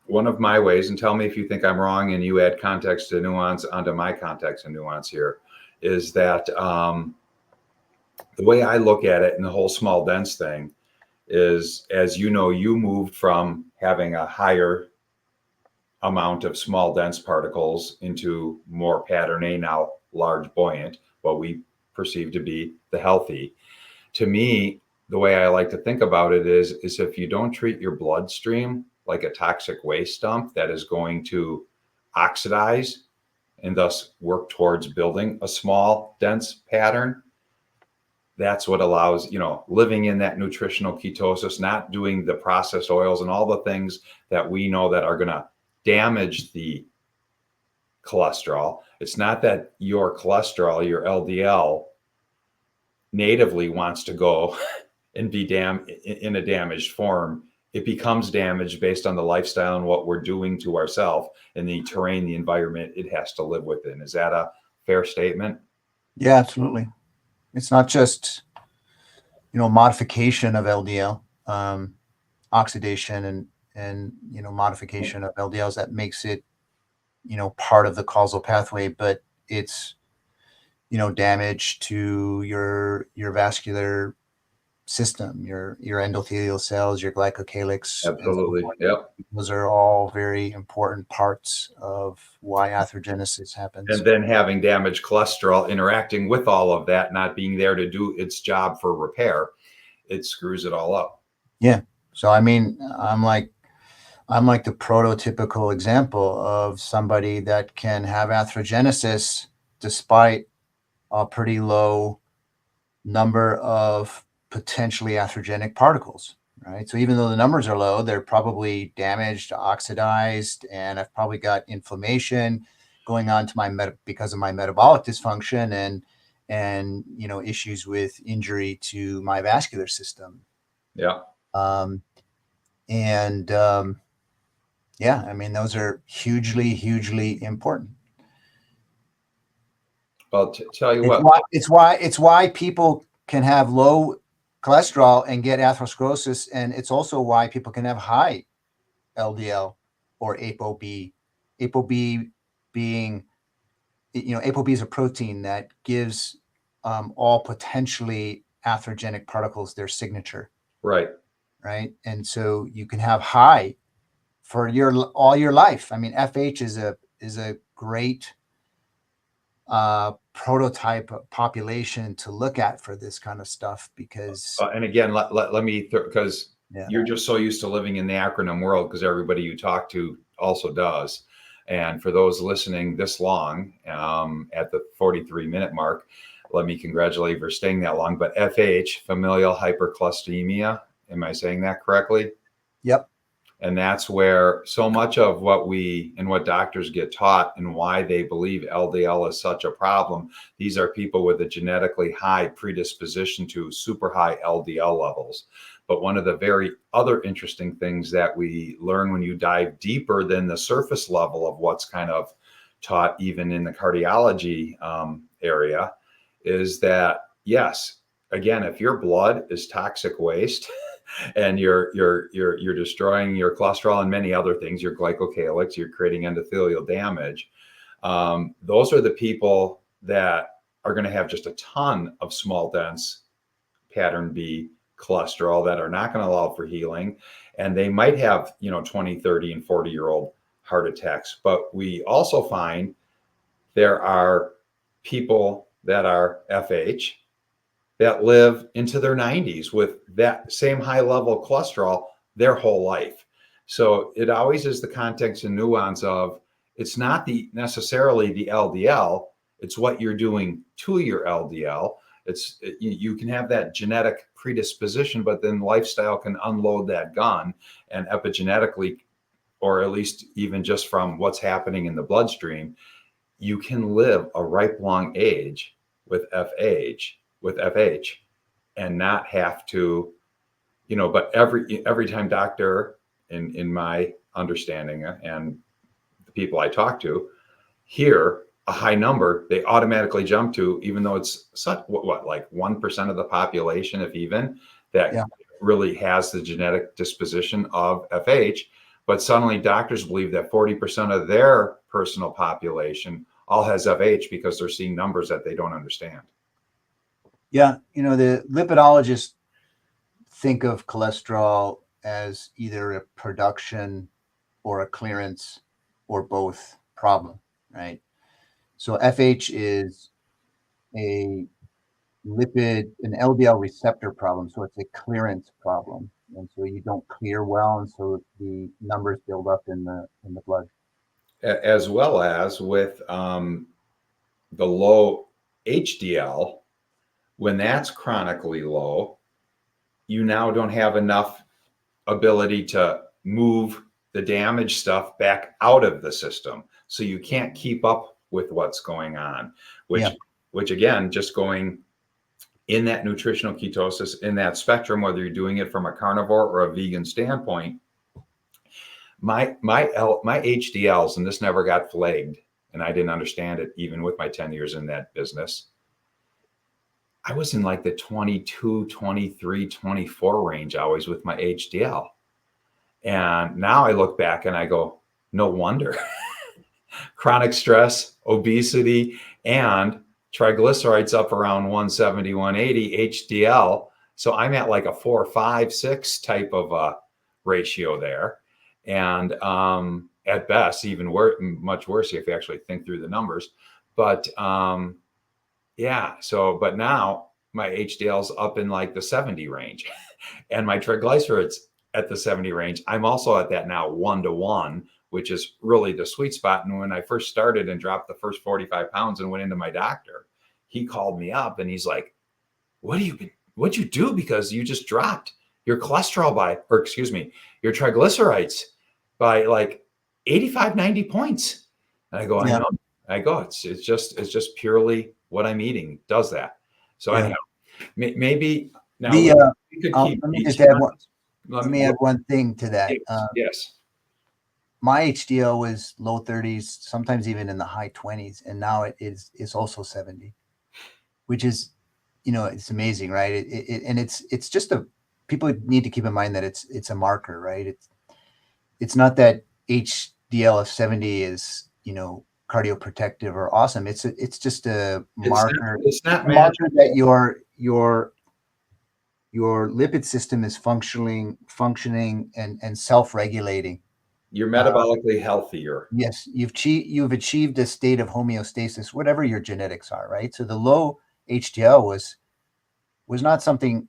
One of my ways, and tell me if you think I'm wrong and you add context to nuance onto my context and nuance here, is that the way I look at it in the whole small dense thing is, as you know, you moved from having a higher amount of small dense particles into more pattern A, now large buoyant, what we perceive to be the healthy. To me, the way I like to think about it is if you don't treat your bloodstream like a toxic waste dump that is going to oxidize and thus work towards building a small dense pattern, that's what allows, living in that nutritional ketosis, not doing the processed oils and all the things that we know that are going to damage the cholesterol. It's not that your cholesterol, your LDL, natively wants to go and be in a damaged form. It becomes damaged based on the lifestyle and what we're doing to ourselves and the terrain, the environment it has to live within. Is that a fair statement? Yeah, absolutely. It's not just, modification of LDL, oxidation and modification of LDLs that makes it, part of the causal pathway, but it's, damage to your vascular system, your endothelial cells, your glycocalyx, and so Absolutely. forth. Yep. Those are all very important parts of why atherogenesis happens. And then having damaged cholesterol interacting with all of that, not being there to do its job for repair, it screws it all up. Yeah. So I mean, I'm like the prototypical example of somebody that can have atherogenesis despite a pretty low number of potentially atherogenic particles, right? So even though the numbers are low, they're probably damaged, oxidized, and I've probably got inflammation going on to because of my metabolic dysfunction and issues with injury to my vascular system. Yeah. Um, and yeah, I mean, those are hugely, hugely important. Well, tell you It's what. why it's why people can have low cholesterol and get atherosclerosis, and it's also why people can have high LDL or ApoB. ApoB being, ApoB is a protein that gives all potentially atherogenic particles their signature, Right. right? And so you can have high for all your life. I mean, FH is a great prototype population to look at for this kind of stuff because And again, let me, because yeah. you're just so used to living in the acronym world, because everybody you talk to also does. And for those listening this long, at the 43-minute mark, let me congratulate you for staying that long. But FH, familial hypercholesterolemia, am I saying that correctly? Yep. And that's where so much of what what doctors get taught and why they believe LDL is such a problem. These are people with a genetically high predisposition to super high LDL levels. But one of the very other interesting things that we learn when you dive deeper than the surface level of what's kind of taught, even in the cardiology area, is that, yes, again, if your blood is toxic waste, and you're destroying your cholesterol and many other things, your glycocalyx, you're creating endothelial damage. Those are the people that are going to have just a ton of small dense pattern B cholesterol that are not going to allow for healing, and they might have 20, 30, and 40-year-old heart attacks. But we also find there are people that are FH that live into their 90s with that same high level of cholesterol their whole life. So it always is the context and nuance of, it's not necessarily the LDL, it's what you're doing to your LDL. You can have that genetic predisposition, but then lifestyle can unload that gun, and epigenetically, or at least even just from what's happening in the bloodstream, you can live a ripe long age with FH and not have to, but every time doctor, in my understanding and the people I talk to, hear a high number, they automatically jump to, even though it's such like 1% of the population, if even, that really has the genetic disposition of FH. But suddenly doctors believe that 40% of their personal population all has FH because they're seeing numbers that they don't understand. Yeah, the lipidologists think of cholesterol as either a production or a clearance or both problem, right? So FH is a an LDL receptor problem. So it's a clearance problem. And so you don't clear well. And so the numbers build up in the blood. As well as with the low HDL, when that's chronically low, you now don't have enough ability to move the damaged stuff back out of the system. So you can't keep up with what's going on, which Yeah. which again, just going in that nutritional ketosis in that spectrum, whether you're doing it from a carnivore or a vegan standpoint, my HDLs, and this never got flagged, and I didn't understand it even with my 10 years in that business. I was in like the 22, 23, 24 range always with my HDL. And now I look back and I go, no wonder. Chronic stress, obesity, and triglycerides up around 170, 180, HDL. So I'm at like a 4, 5, 6 type of ratio there. And at best, even much worse if you actually think through the numbers. But yeah, so, but now my HDL's up in like the 70 range and my triglycerides at the 70 range. I'm also at that now 1-to-1, which is really the sweet spot. And when I first started and dropped the first 45 pounds and went into my doctor, he called me up and he's like, what'd you do? Because you just dropped your cholesterol your triglycerides by like 85, 90 points. And I go, I Yeah. know. I go, it's just purely what I'm eating does that. So Yeah. anyhow, maybe now The we could let keep me just teaching add on one. this. Let me add one thing to that. Yes. My HDL was low 30s, sometimes even in the high 20s, and now it's also 70, which is, it's amazing, right? And it's just people need to keep in mind that it's a marker, right? It's not that HDL of 70 is, cardioprotective or awesome. It's just a marker. It's not A marker magic. that your lipid system is functioning and self-regulating. You're metabolically healthier. Yes, you've achieved a state of homeostasis, whatever your genetics are, right? So the low HDL was not something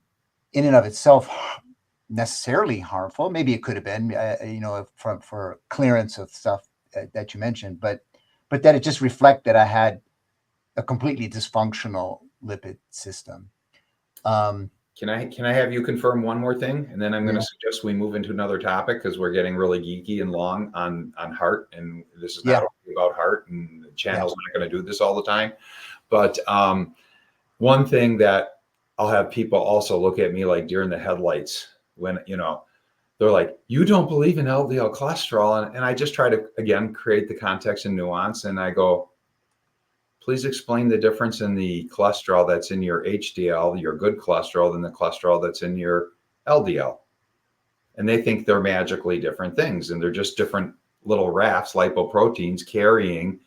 in and of itself necessarily harmful. Maybe it could have been, for clearance of stuff that you mentioned, but that it just reflected that I had a completely dysfunctional lipid system. Can I have you confirm one more thing, and then I'm going to suggest we move into another topic because we're getting really geeky and long on heart, and this is not only about heart, and the channel's not going to do this all the time. But one thing that I'll have people also look at me like deer in the headlights when they're like, "You don't believe in LDL cholesterol," and I just try to again create the context and nuance, and I go, please explain the difference in the cholesterol that's in your HDL, your good cholesterol, than the cholesterol that's in your LDL. And they think they're magically different things. And they're just different little rafts, lipoproteins, carrying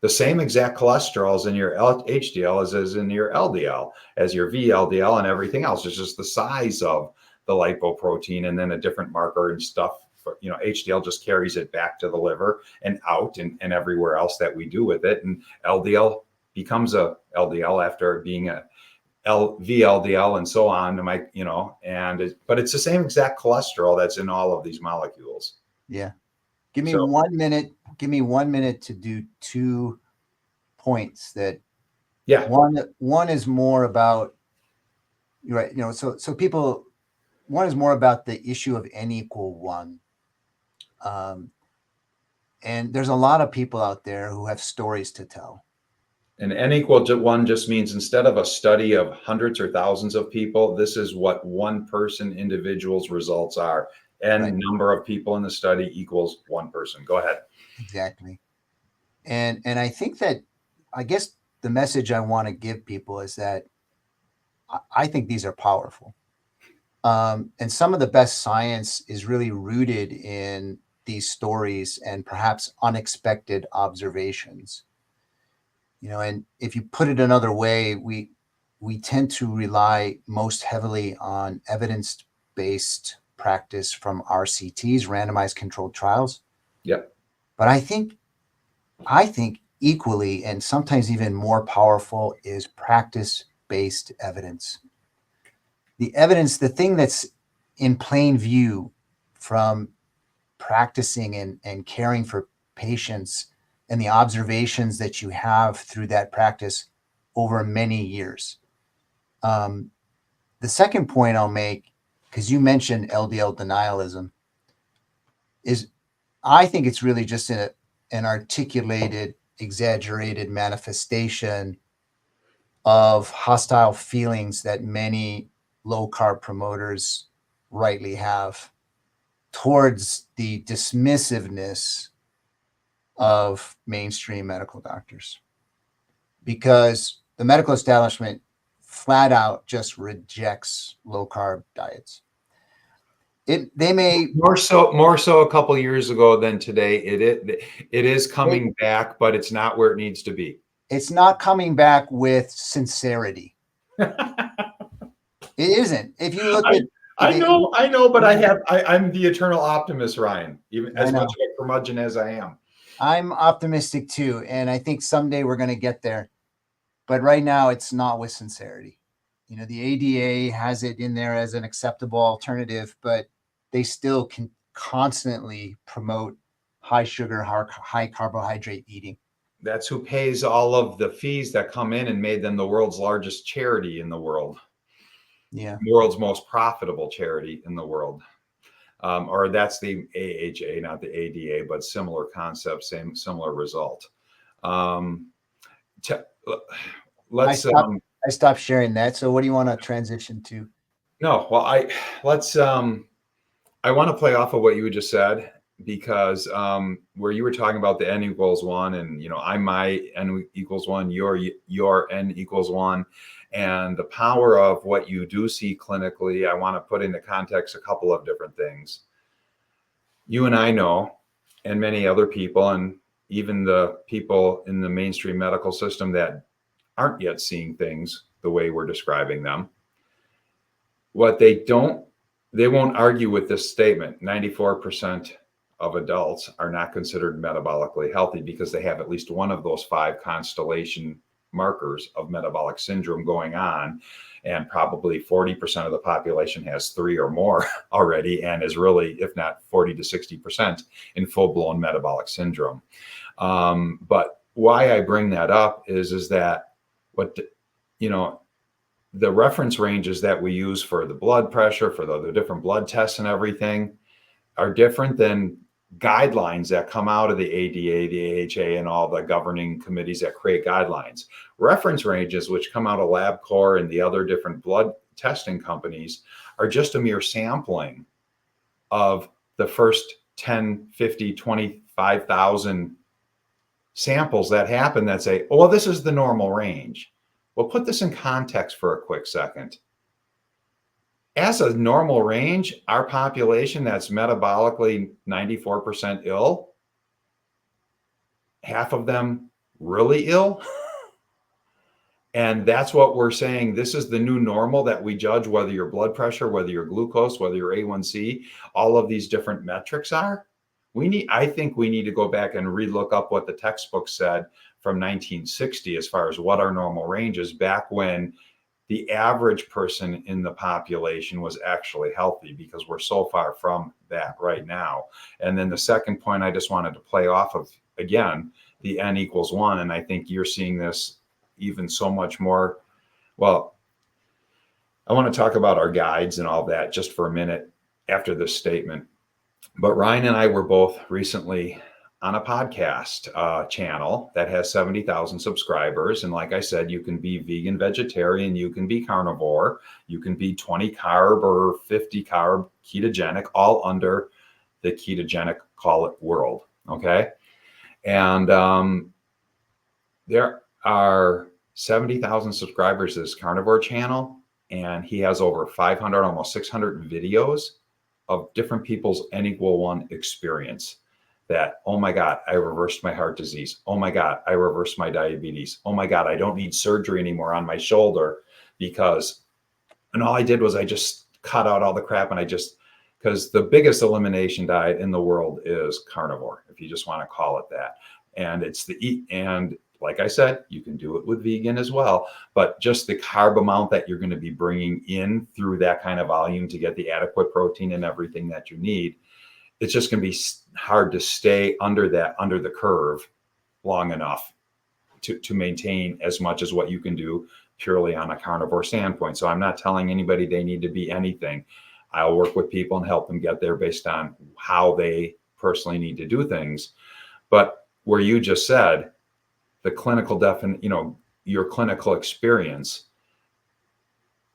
the same exact cholesterols in your HDL as is in your LDL, as your VLDL and everything else. It's just the size of the lipoprotein and then a different marker and stuff. HDL just carries it back to the liver and out and everywhere else that we do with it. And LDL becomes a LDL after being a VLDL and so on. But it's the same exact cholesterol that's in all of these molecules. Yeah. Give me 1 minute. Give me 1 minute to do 2 points that. Yeah. One is more about, right. So people, one is more about the issue of N equal 1. And there's a lot of people out there who have stories to tell. And N equal to 1 just means instead of a study of hundreds or thousands of people, this is what one person individual's results are. N number of people in the study equals one person. Go ahead. Exactly. And I think that, I guess the message I want to give people is that I think these are powerful. And some of the best science is really rooted in these stories and perhaps unexpected observations. And if you put it another way, we we tend to rely most heavily on evidence-based practice from RCTs, randomized controlled trials. Yep. But I think equally and sometimes even more powerful is practice-based evidence. The evidence, the thing that's in plain view from practicing and caring for patients, and the observations that you have through that practice over many years. The second point I'll make, because you mentioned LDL denialism, is I think it's really just an articulated, exaggerated manifestation of hostile feelings that many low carb promoters rightly have towards the dismissiveness of mainstream medical doctors, because the medical establishment flat out just rejects low carb diets. They may more so a couple years ago than today. It is coming back, but it's not where it needs to be. It's not coming back with sincerity. It isn't. If you look at, I know, but I'm the eternal optimist, Ryan, even as much of a curmudgeon as I am. I'm optimistic too, and I think someday we're going to get there. But right now, it's not with sincerity. You know, the ADA has it in there as an acceptable alternative, but they still can constantly promote high sugar, high carbohydrate eating. That's who pays all of the fees that come in and made them the world's largest charity in the world. Yeah. The world's most profitable charity in the world. Or that's the AHA, not the ADA, but similar concept, similar result. Let's. I stopped sharing that. So what do you want to transition to? No, well, I want to play off of what you just said, because where you were talking about the n equals 1, and I'm my n equals 1, your n equals 1, and the power of what you do see clinically. I want to put into context a couple of different things. You and I know, and many other people, and even the people in the mainstream medical system that aren't yet seeing things the way we're describing them, what they won't argue with this statement. 94% of adults are not considered metabolically healthy because they have at least one of those 5 constellation markers of metabolic syndrome going on. And probably 40% of the population has 3 or more already, and is really, if not 40 to 60%, in full-blown metabolic syndrome. But why I bring that up is that the reference ranges that we use for the blood pressure, for the different blood tests and everything, are different than guidelines that come out of the ADA, the AHA, and all the governing committees that create guidelines. Reference ranges, which come out of LabCorp and the other different blood testing companies, are just a mere sampling of the first 10, 50, 25,000 samples that happen that say, oh, well, this is the normal range. Well, put this in context for a quick second. As a normal range, our population that's metabolically 94% ill, half of them really ill. And that's what we're saying. This is the new normal that we judge whether your blood pressure, whether your glucose, whether your A1C, all of these different metrics are. I think we need to go back and relook up what the textbook said from 1960 as far as what our normal range is, back when the average person in the population was actually healthy, because we're so far from that right now. And then the second point I just wanted to play off of, again, the n equals 1. And I think you're seeing this even so much more. Well, I want to talk about our guides and all that just for a minute after this statement. But Ryan and I were both recently on a podcast channel that has 70,000 subscribers. And like I said, you can be vegan, vegetarian, you can be carnivore, you can be 20 carb or 50 carb ketogenic, all under the ketogenic, call it, world. Okay. And there are 70,000 subscribers to this carnivore channel. And he has over 500, almost 600 videos of different people's n equal 1 experience. That, oh my God, I reversed my heart disease. Oh my God, I reversed my diabetes. Oh my God, I don't need surgery anymore on my shoulder and all I did was I just cut out all the crap, and because the biggest elimination diet in the world is carnivore, if you just want to call it that. And it's and like I said, you can do it with vegan as well, but just the carb amount that you're going to be bringing in through that kind of volume to get the adequate protein and everything that you need, it's just going to be hard to stay under the curve long enough to maintain as much as what you can do purely on a carnivore standpoint. So I'm not telling anybody they need to be anything. I'll work with people and help them get there based on how they personally need to do things. But where you just said, the clinical your clinical experience,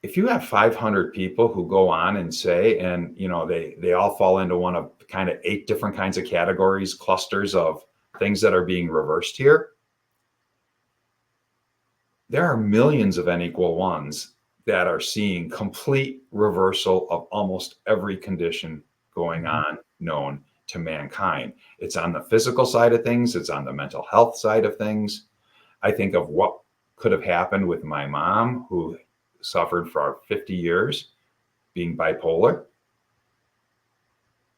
if you have 500 people who go on and say, and they all fall into one of kind of 8 different kinds of categories, clusters of things that are being reversed here, there are millions of N equal ones that are seeing complete reversal of almost every condition going on known to mankind. It's on the physical side of things. It's on the mental health side of things. I think of what could have happened with my mom, who suffered for 50 years being bipolar,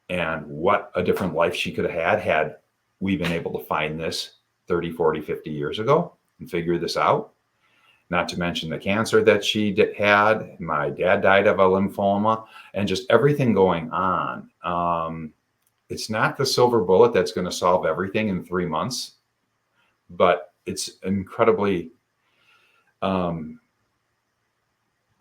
and what a different life she could have had we been able to find this 30, 40, 50 years ago and figure this out. Not to mention the cancer that she had. My dad died of a lymphoma, and just everything going on. It's not the silver bullet that's going to solve everything in 3 months, but it's incredibly, I'll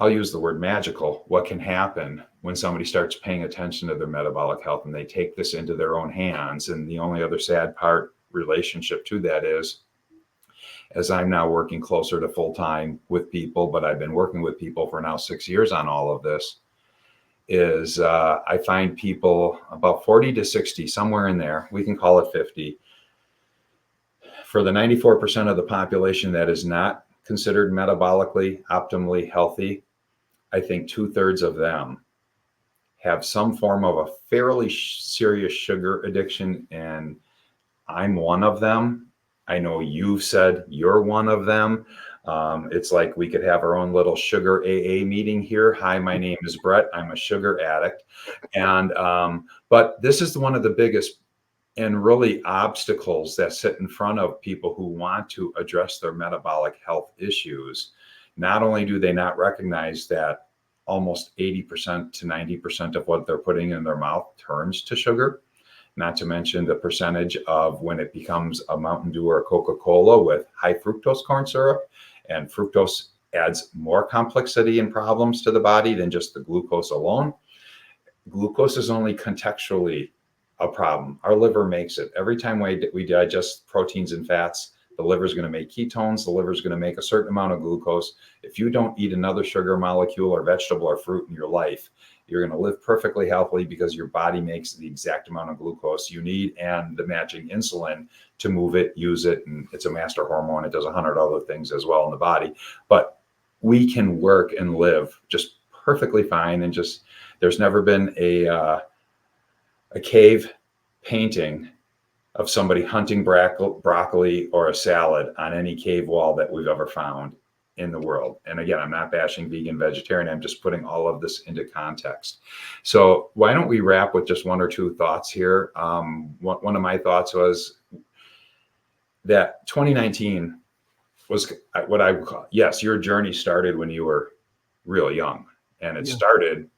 use the word magical, what can happen when somebody starts paying attention to their metabolic health and they take this into their own hands. And the only other sad relationship to that is, as I'm now working closer to full time with people, but I've been working with people for now 6 years on all of this, is I find people about 40 to 60, somewhere in there, we can call it 50, for the 94% of the population that is not considered metabolically optimally healthy. I think 2/3 of them have some form of a fairly serious sugar addiction, and I'm one of them. I know you've said you're one of them. It's like we could have our own little sugar AA meeting here. Hi, my name is Brett. I'm a sugar addict. And, but this is one of the biggest and really obstacles that sit in front of people who want to address their metabolic health issues. Not only do they not recognize that almost 80% to 90% of what they're putting in their mouth turns to sugar, not to mention the percentage of when it becomes a Mountain Dew or a Coca-Cola with high fructose corn syrup, and fructose adds more complexity and problems to the body than just the glucose alone. Glucose is only contextually a problem. Our liver makes it. Every time we digest proteins and fats, the liver is going to make ketones. The liver is going to make a certain amount of glucose. If you don't eat another sugar molecule or vegetable or fruit in your life, you're going to live perfectly healthily, because your body makes the exact amount of glucose you need and the matching insulin to move it, use it. And it's a master hormone. It does 100 other things as well in the body. But we can work and live just perfectly fine. And just, there's never been a cave painting of somebody hunting broccoli or a salad on any cave wall that we've ever found in the world. And again, I'm not bashing vegan, vegetarian. I'm just putting all of this into context. So why don't we wrap with just 1 or 2 thoughts here? One of my thoughts was that 2019 was what I would call, yes, your journey started when you were real young, and it started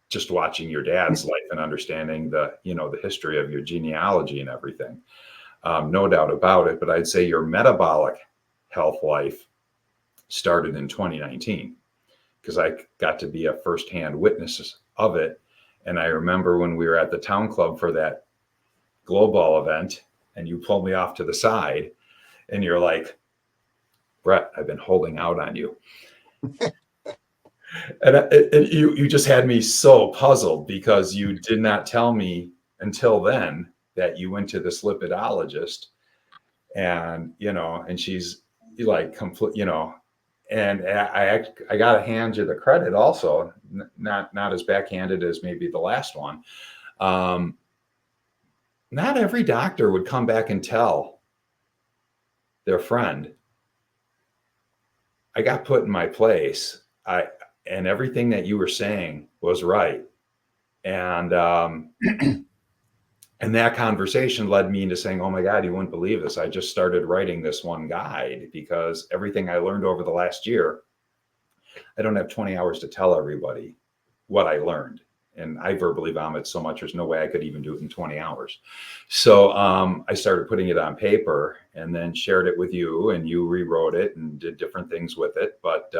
just watching your dad's life and understanding the history of your genealogy and everything. No doubt about it. But I'd say your metabolic health life started in 2019, because I got to be a firsthand witness of it. And I remember when we were at the town club for that glow ball event, and you pulled me off to the side and you're like, Brett, I've been holding out on you. And you just had me so puzzled, because you did not tell me until then that you went to this lipidologist, and, and she's like complete, and I got to hand you the credit also, not as backhanded as maybe the last one. Not every doctor would come back and tell their friend, I got put in my place and everything that you were saying was right. And, and that conversation led me into saying, oh my God, you wouldn't believe this. I just started writing this one guide because everything I learned over the last year, I don't have 20 hours to tell everybody what I learned. And I verbally vomit so much, there's no way I could even do it in 20 hours. So I started putting it on paper and then shared it with you, and you rewrote it and did different things with it. But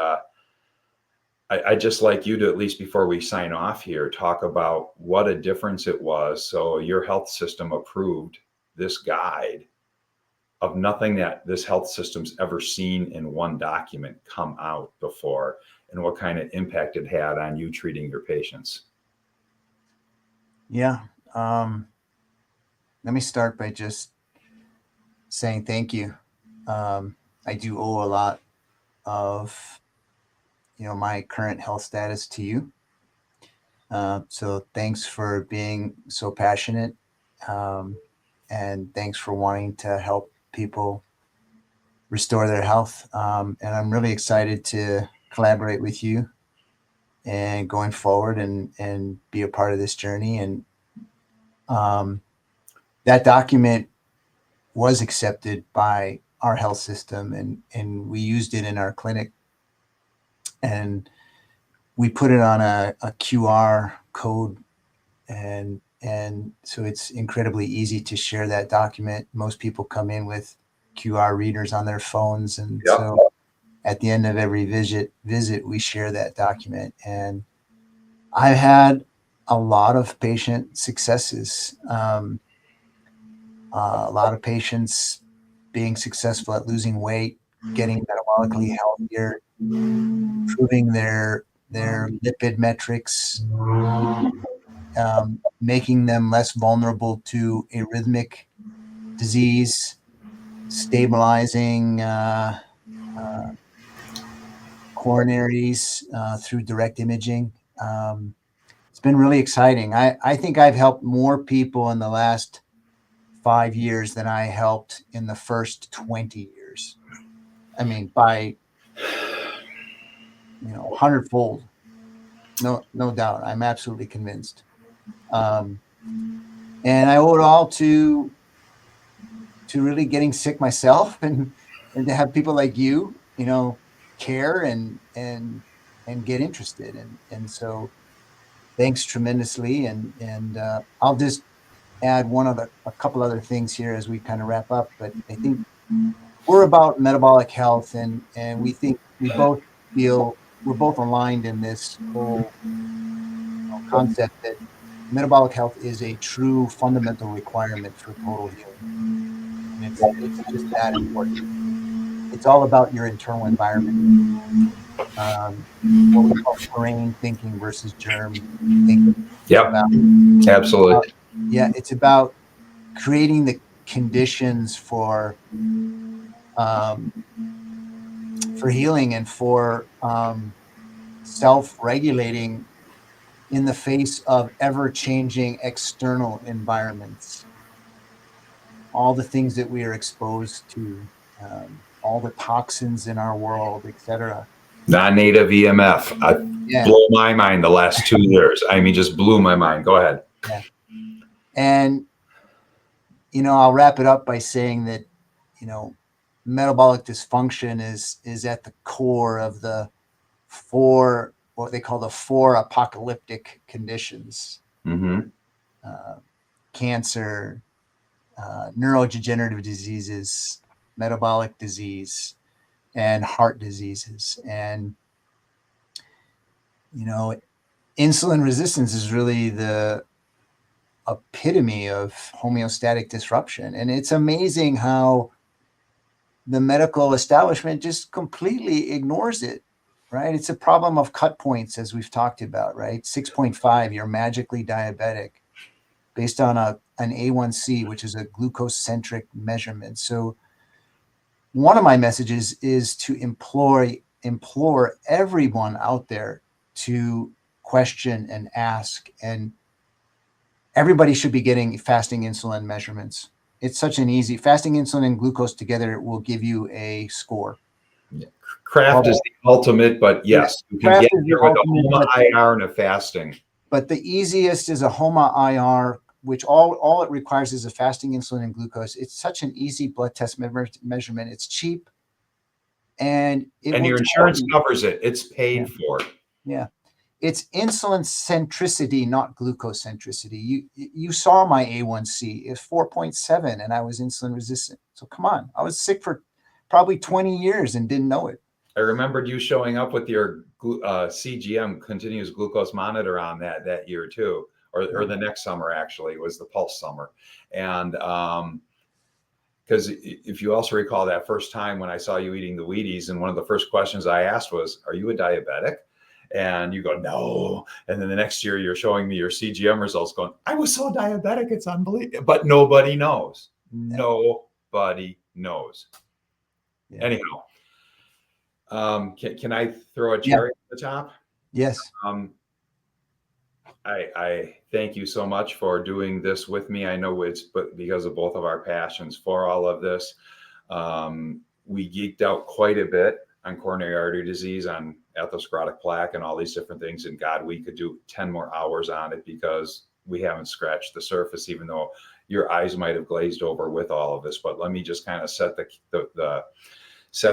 I'd just like you to, at least before we sign off here, talk about what a difference it was. So your health system approved this guide of nothing that this health system's ever seen in one document come out before, and what kind of impact it had on you treating your patients. Yeah. Let me start by just saying thank you. I do owe a lot of, my current health status to you. So thanks for being so passionate. And thanks for wanting to help people restore their health. And I'm really excited to collaborate with you and going forward and be a part of this journey. And that document was accepted by our health system, and we used it in our clinic, and we put it on a QR code, and so it's incredibly easy to share that document. Most people come in with QR readers on their phones, and Yep. so at the end of every visit we share that document. And I've had a lot of patient successes, a lot of patients being successful at losing weight, getting metabolically healthier, improving their lipid metrics, making them less vulnerable to arrhythmic disease, stabilizing coronaries through direct imaging. It's been really exciting. I think I've helped more people in the last 5 years than I helped in the first 20 years. I mean, by 100-fold. No doubt. I'm absolutely convinced. And I owe it all to really getting sick myself, and to have people like you, care and get interested. And so thanks tremendously. And I'll just add a couple other things here as we kind of wrap up. But I think we're about metabolic health, and we think we both feel we're both aligned in this whole concept that metabolic health is a true fundamental requirement for total healing. And it's just that important. It's all about your internal environment. What we call terrain thinking versus germ thinking. Yep. Absolutely. It's about creating the conditions for healing and for self-regulating in the face of ever-changing external environments. All the things that we are exposed to, all the toxins in our world, etc. Non-native EMF. Blew my mind the last 2 years. I mean, just blew my mind. Go ahead. Yeah. And, I'll wrap it up by saying that, metabolic dysfunction is at the core of the what they call the 4 apocalyptic conditions. Mm-hmm. Cancer, neurodegenerative diseases, metabolic disease, and heart diseases. And, insulin resistance is really the epitome of homeostatic disruption. And it's amazing how the medical establishment just completely ignores it, right? It's a problem of cut points, as we've talked about, right? 6.5, you're magically diabetic based on an A1C, which is a glucose-centric measurement. So one of my messages is to implore everyone out there to question and ask, and everybody should be getting fasting insulin measurements. It's such an easy fasting insulin and glucose together will give you a score. Yeah. Craft is the ultimate, but yes, you can Craft get is the here with a ultimate, HOMA IR and a fasting. but the easiest is a HOMA IR, which all it requires is a fasting insulin and glucose. It's such an easy blood test measurement. It's cheap, and your insurance covers it. It's paid for. Yeah. It's insulin centricity, not glucose centricity. You saw my A1C. It's 4.7, and I was insulin resistant. So come on, I was sick for probably 20 years and didn't know it. I remembered you showing up with your CGM, continuous glucose monitor, on that year too, or the next summer actually was the Pulse summer, and because if you also recall that first time when I saw you eating the Wheaties, and one of the first questions I asked was, "Are you a diabetic?" And you go, "No." And then the next year you're showing me your CGM results going, "I was so diabetic, it's unbelievable." But nobody knows. Nobody knows. Yeah. Anyhow, can I throw a cherry at the top? Yes. I thank you so much for doing this with me. I know it's because of both of our passions for all of this. We geeked out quite a bit on coronary artery disease, on atherosclerotic plaque, and all these different things. And God, we could do 10 more hours on it because we haven't scratched the surface, even though your eyes might have glazed over with all of this. But let me just kind of set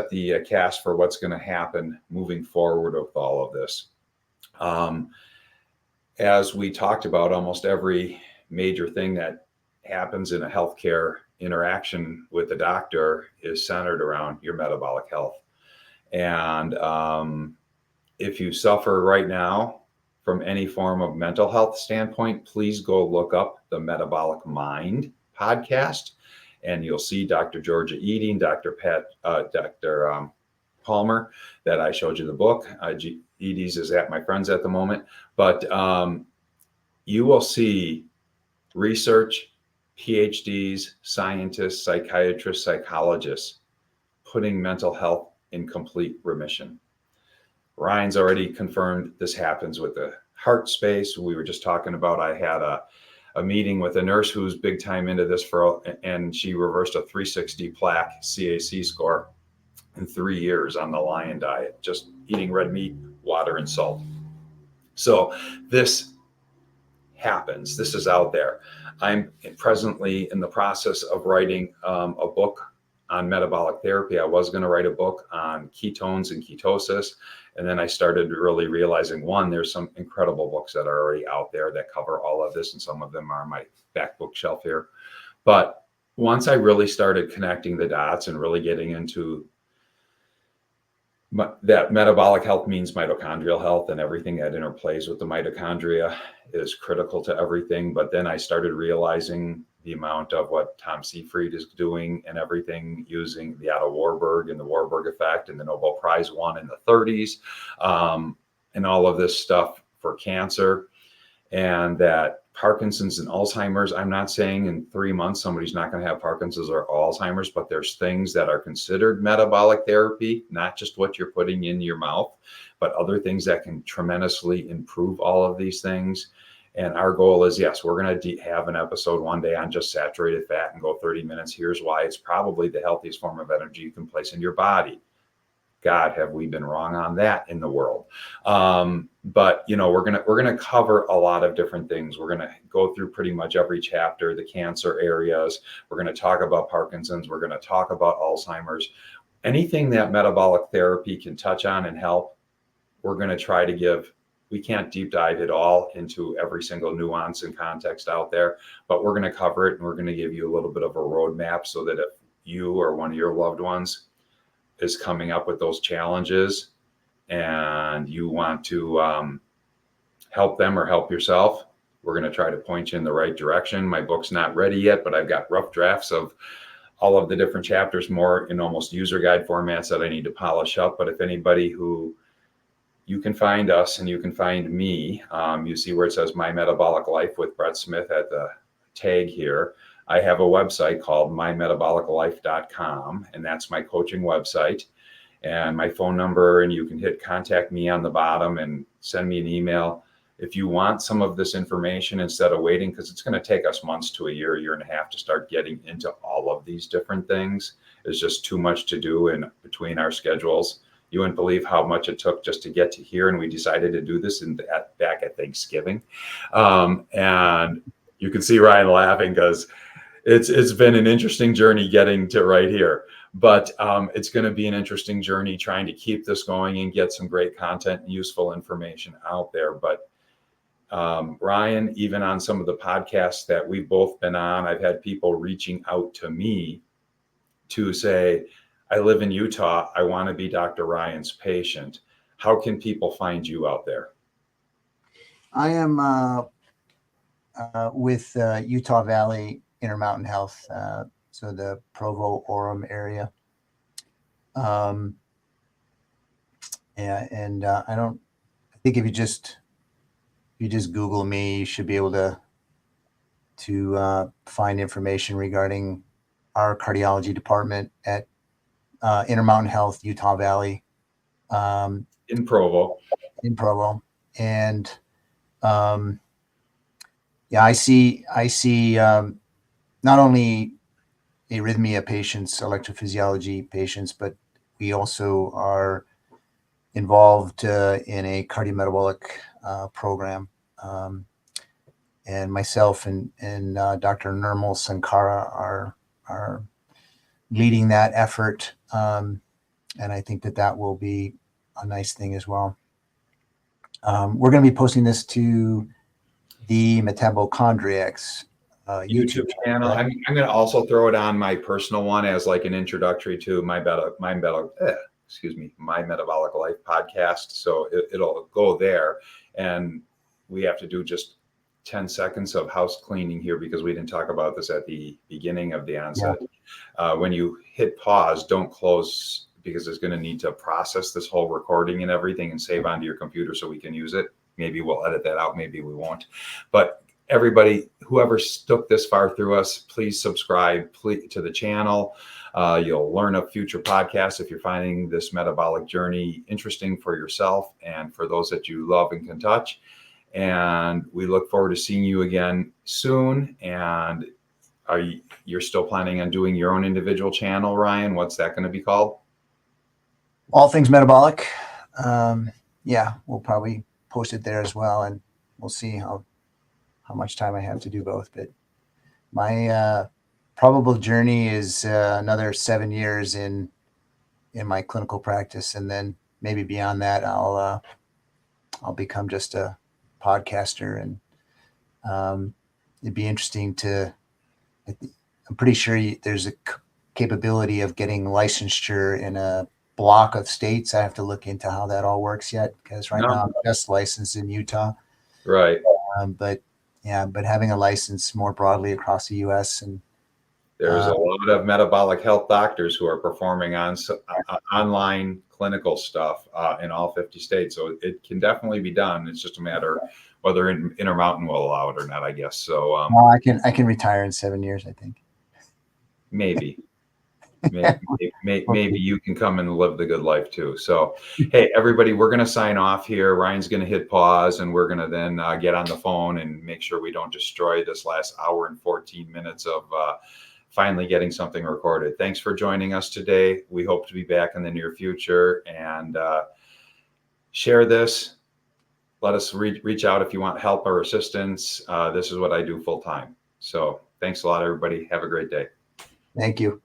the cast for what's going to happen moving forward with all of this. As we talked about, almost every major thing that happens in a healthcare interaction with a doctor is centered around your metabolic health. And if you suffer right now from any form of mental health standpoint, please go look up the Metabolic Mind podcast, and you'll see Dr. Georgia Eading, Dr. Palmer, that I showed you the book. Edie's is at my friend's at the moment, but you will see research, PhDs, scientists, psychiatrists, psychologists putting mental health in complete remission. Ryan's already confirmed this happens with the heart space. We were just talking about, I had a meeting with a nurse who's big time into this and she reversed a 360 plaque CAC score in 3 years on the Lion diet, just eating red meat, water, and salt. So this happens. This is out there. I'm presently in the process of writing a book on metabolic therapy. I was going to write a book on ketones and ketosis. And then I started really realizing, one, there's some incredible books that are already out there that cover all of this, and some of them are on my back bookshelf here. But once I really started connecting the dots and really getting into that metabolic health means mitochondrial health, and everything that interplays with the mitochondria is critical to everything. But then I started realizing the amount of what Tom Seyfried is doing and everything, using the Otto Warburg and the Warburg effect, and the Nobel Prize won in the 30s, and all of this stuff for cancer, and that Parkinson's and Alzheimer's. I'm not saying in 3 months somebody's not going to have Parkinson's or Alzheimer's, but there's things that are considered metabolic therapy, not just what you're putting in your mouth, but other things that can tremendously improve all of these things. And our goal is, yes, we're going to have an episode one day on just saturated fat and go 30 minutes. Here's why it's probably the healthiest form of energy you can place in your body. God, have we been wrong on that in the world? But we're gonna cover a lot of different things. We're gonna go through pretty much every chapter, the cancer areas. We're gonna talk about Parkinson's. We're gonna talk about Alzheimer's. Anything that metabolic therapy can touch on and help, we're gonna try to give. We can't deep dive it all into every single nuance and context out there, but we're going to cover it, and we're going to give you a little bit of a roadmap so that if you or one of your loved ones is coming up with those challenges and you want to help them or help yourself, we're going to try to point you in the right direction. My book's not ready yet, but I've got rough drafts of all of the different chapters, more in almost user guide formats that I need to polish up. But if anybody who, you can find us and you can find me. You see where it says My Metabolic Life with Brett Smith at the tag here. I have a website called mymetaboliclife.com, and that's my coaching website, and my phone number, and you can hit contact me on the bottom and send me an email if you want some of this information instead of waiting, because it's going to take us months to a year and a half to start getting into all of these different things. It's just too much to do in between our schedules. You wouldn't believe how much it took just to get to here. And we decided to do this back at Thanksgiving. And you can see Ryan laughing because it's been an interesting journey getting to right here. But it's going to be an interesting journey trying to keep this going and get some great content and useful information out there. But Ryan, even on some of the podcasts that we've both been on, I've had people reaching out to me to say, I live in Utah. I want to be Dr. Ryan's patient. How can people find you out there? I am with Utah Valley Intermountain Health, so the Provo-Orem area. Yeah, and I think if you just Google me, you should be able to find information regarding our cardiology department at Intermountain Health, Utah Valley, in Provo. And yeah, I see not only arrhythmia patients, electrophysiology patients, but we also are involved in a cardiometabolic program. And myself and Dr. Nirmal Sankara are leading that effort. And I think that will be a nice thing as well. We're going to be posting this to the Metabochondriacs YouTube channel. I'm going to also throw it on my personal one as like an introductory to my Metabolic Life podcast. So it'll go there, and we have to do just 10 seconds of house cleaning here because we didn't talk about this at the beginning of the onset. Yeah. When you hit pause, don't close because it's going to need to process this whole recording and everything and save onto your computer so we can use it. Maybe we'll edit that out. Maybe we won't. But everybody, whoever stuck this far through us, please subscribe to the channel. You'll learn of future podcasts if you're finding this metabolic journey interesting for yourself and for those that you love and can touch. And we look forward to seeing you again soon. And you're still planning on doing your own individual channel, Ryan? What's that going to be called? All Things Metabolic. Yeah, we'll probably post it there as well, and we'll see how much time I have to do both. But my probable journey is another 7 years in my clinical practice, and then maybe beyond that, I'll become just a podcaster, and it'd be interesting to. I'm pretty sure there's a capability of getting licensure in a block of states. I have to look into how that all works yet, because now I'm just licensed in Utah. Right. But having a license more broadly across the U.S. and there's a lot of metabolic health doctors who are performing on online clinical stuff in all 50 states. So it can definitely be done. It's just a matter whether Intermountain will allow it or not, I guess. So I can retire in 7 years, I think. Maybe you can come and live the good life too. So, hey, everybody, we're going to sign off here. Ryan's going to hit pause, and we're going to then get on the phone and make sure we don't destroy this last hour and 14 minutes of finally getting something recorded. Thanks for joining us today. We hope to be back in the near future, and share this. Let us reach out if you want help or assistance. This is what I do full time. So thanks a lot, everybody. Have a great day. Thank you.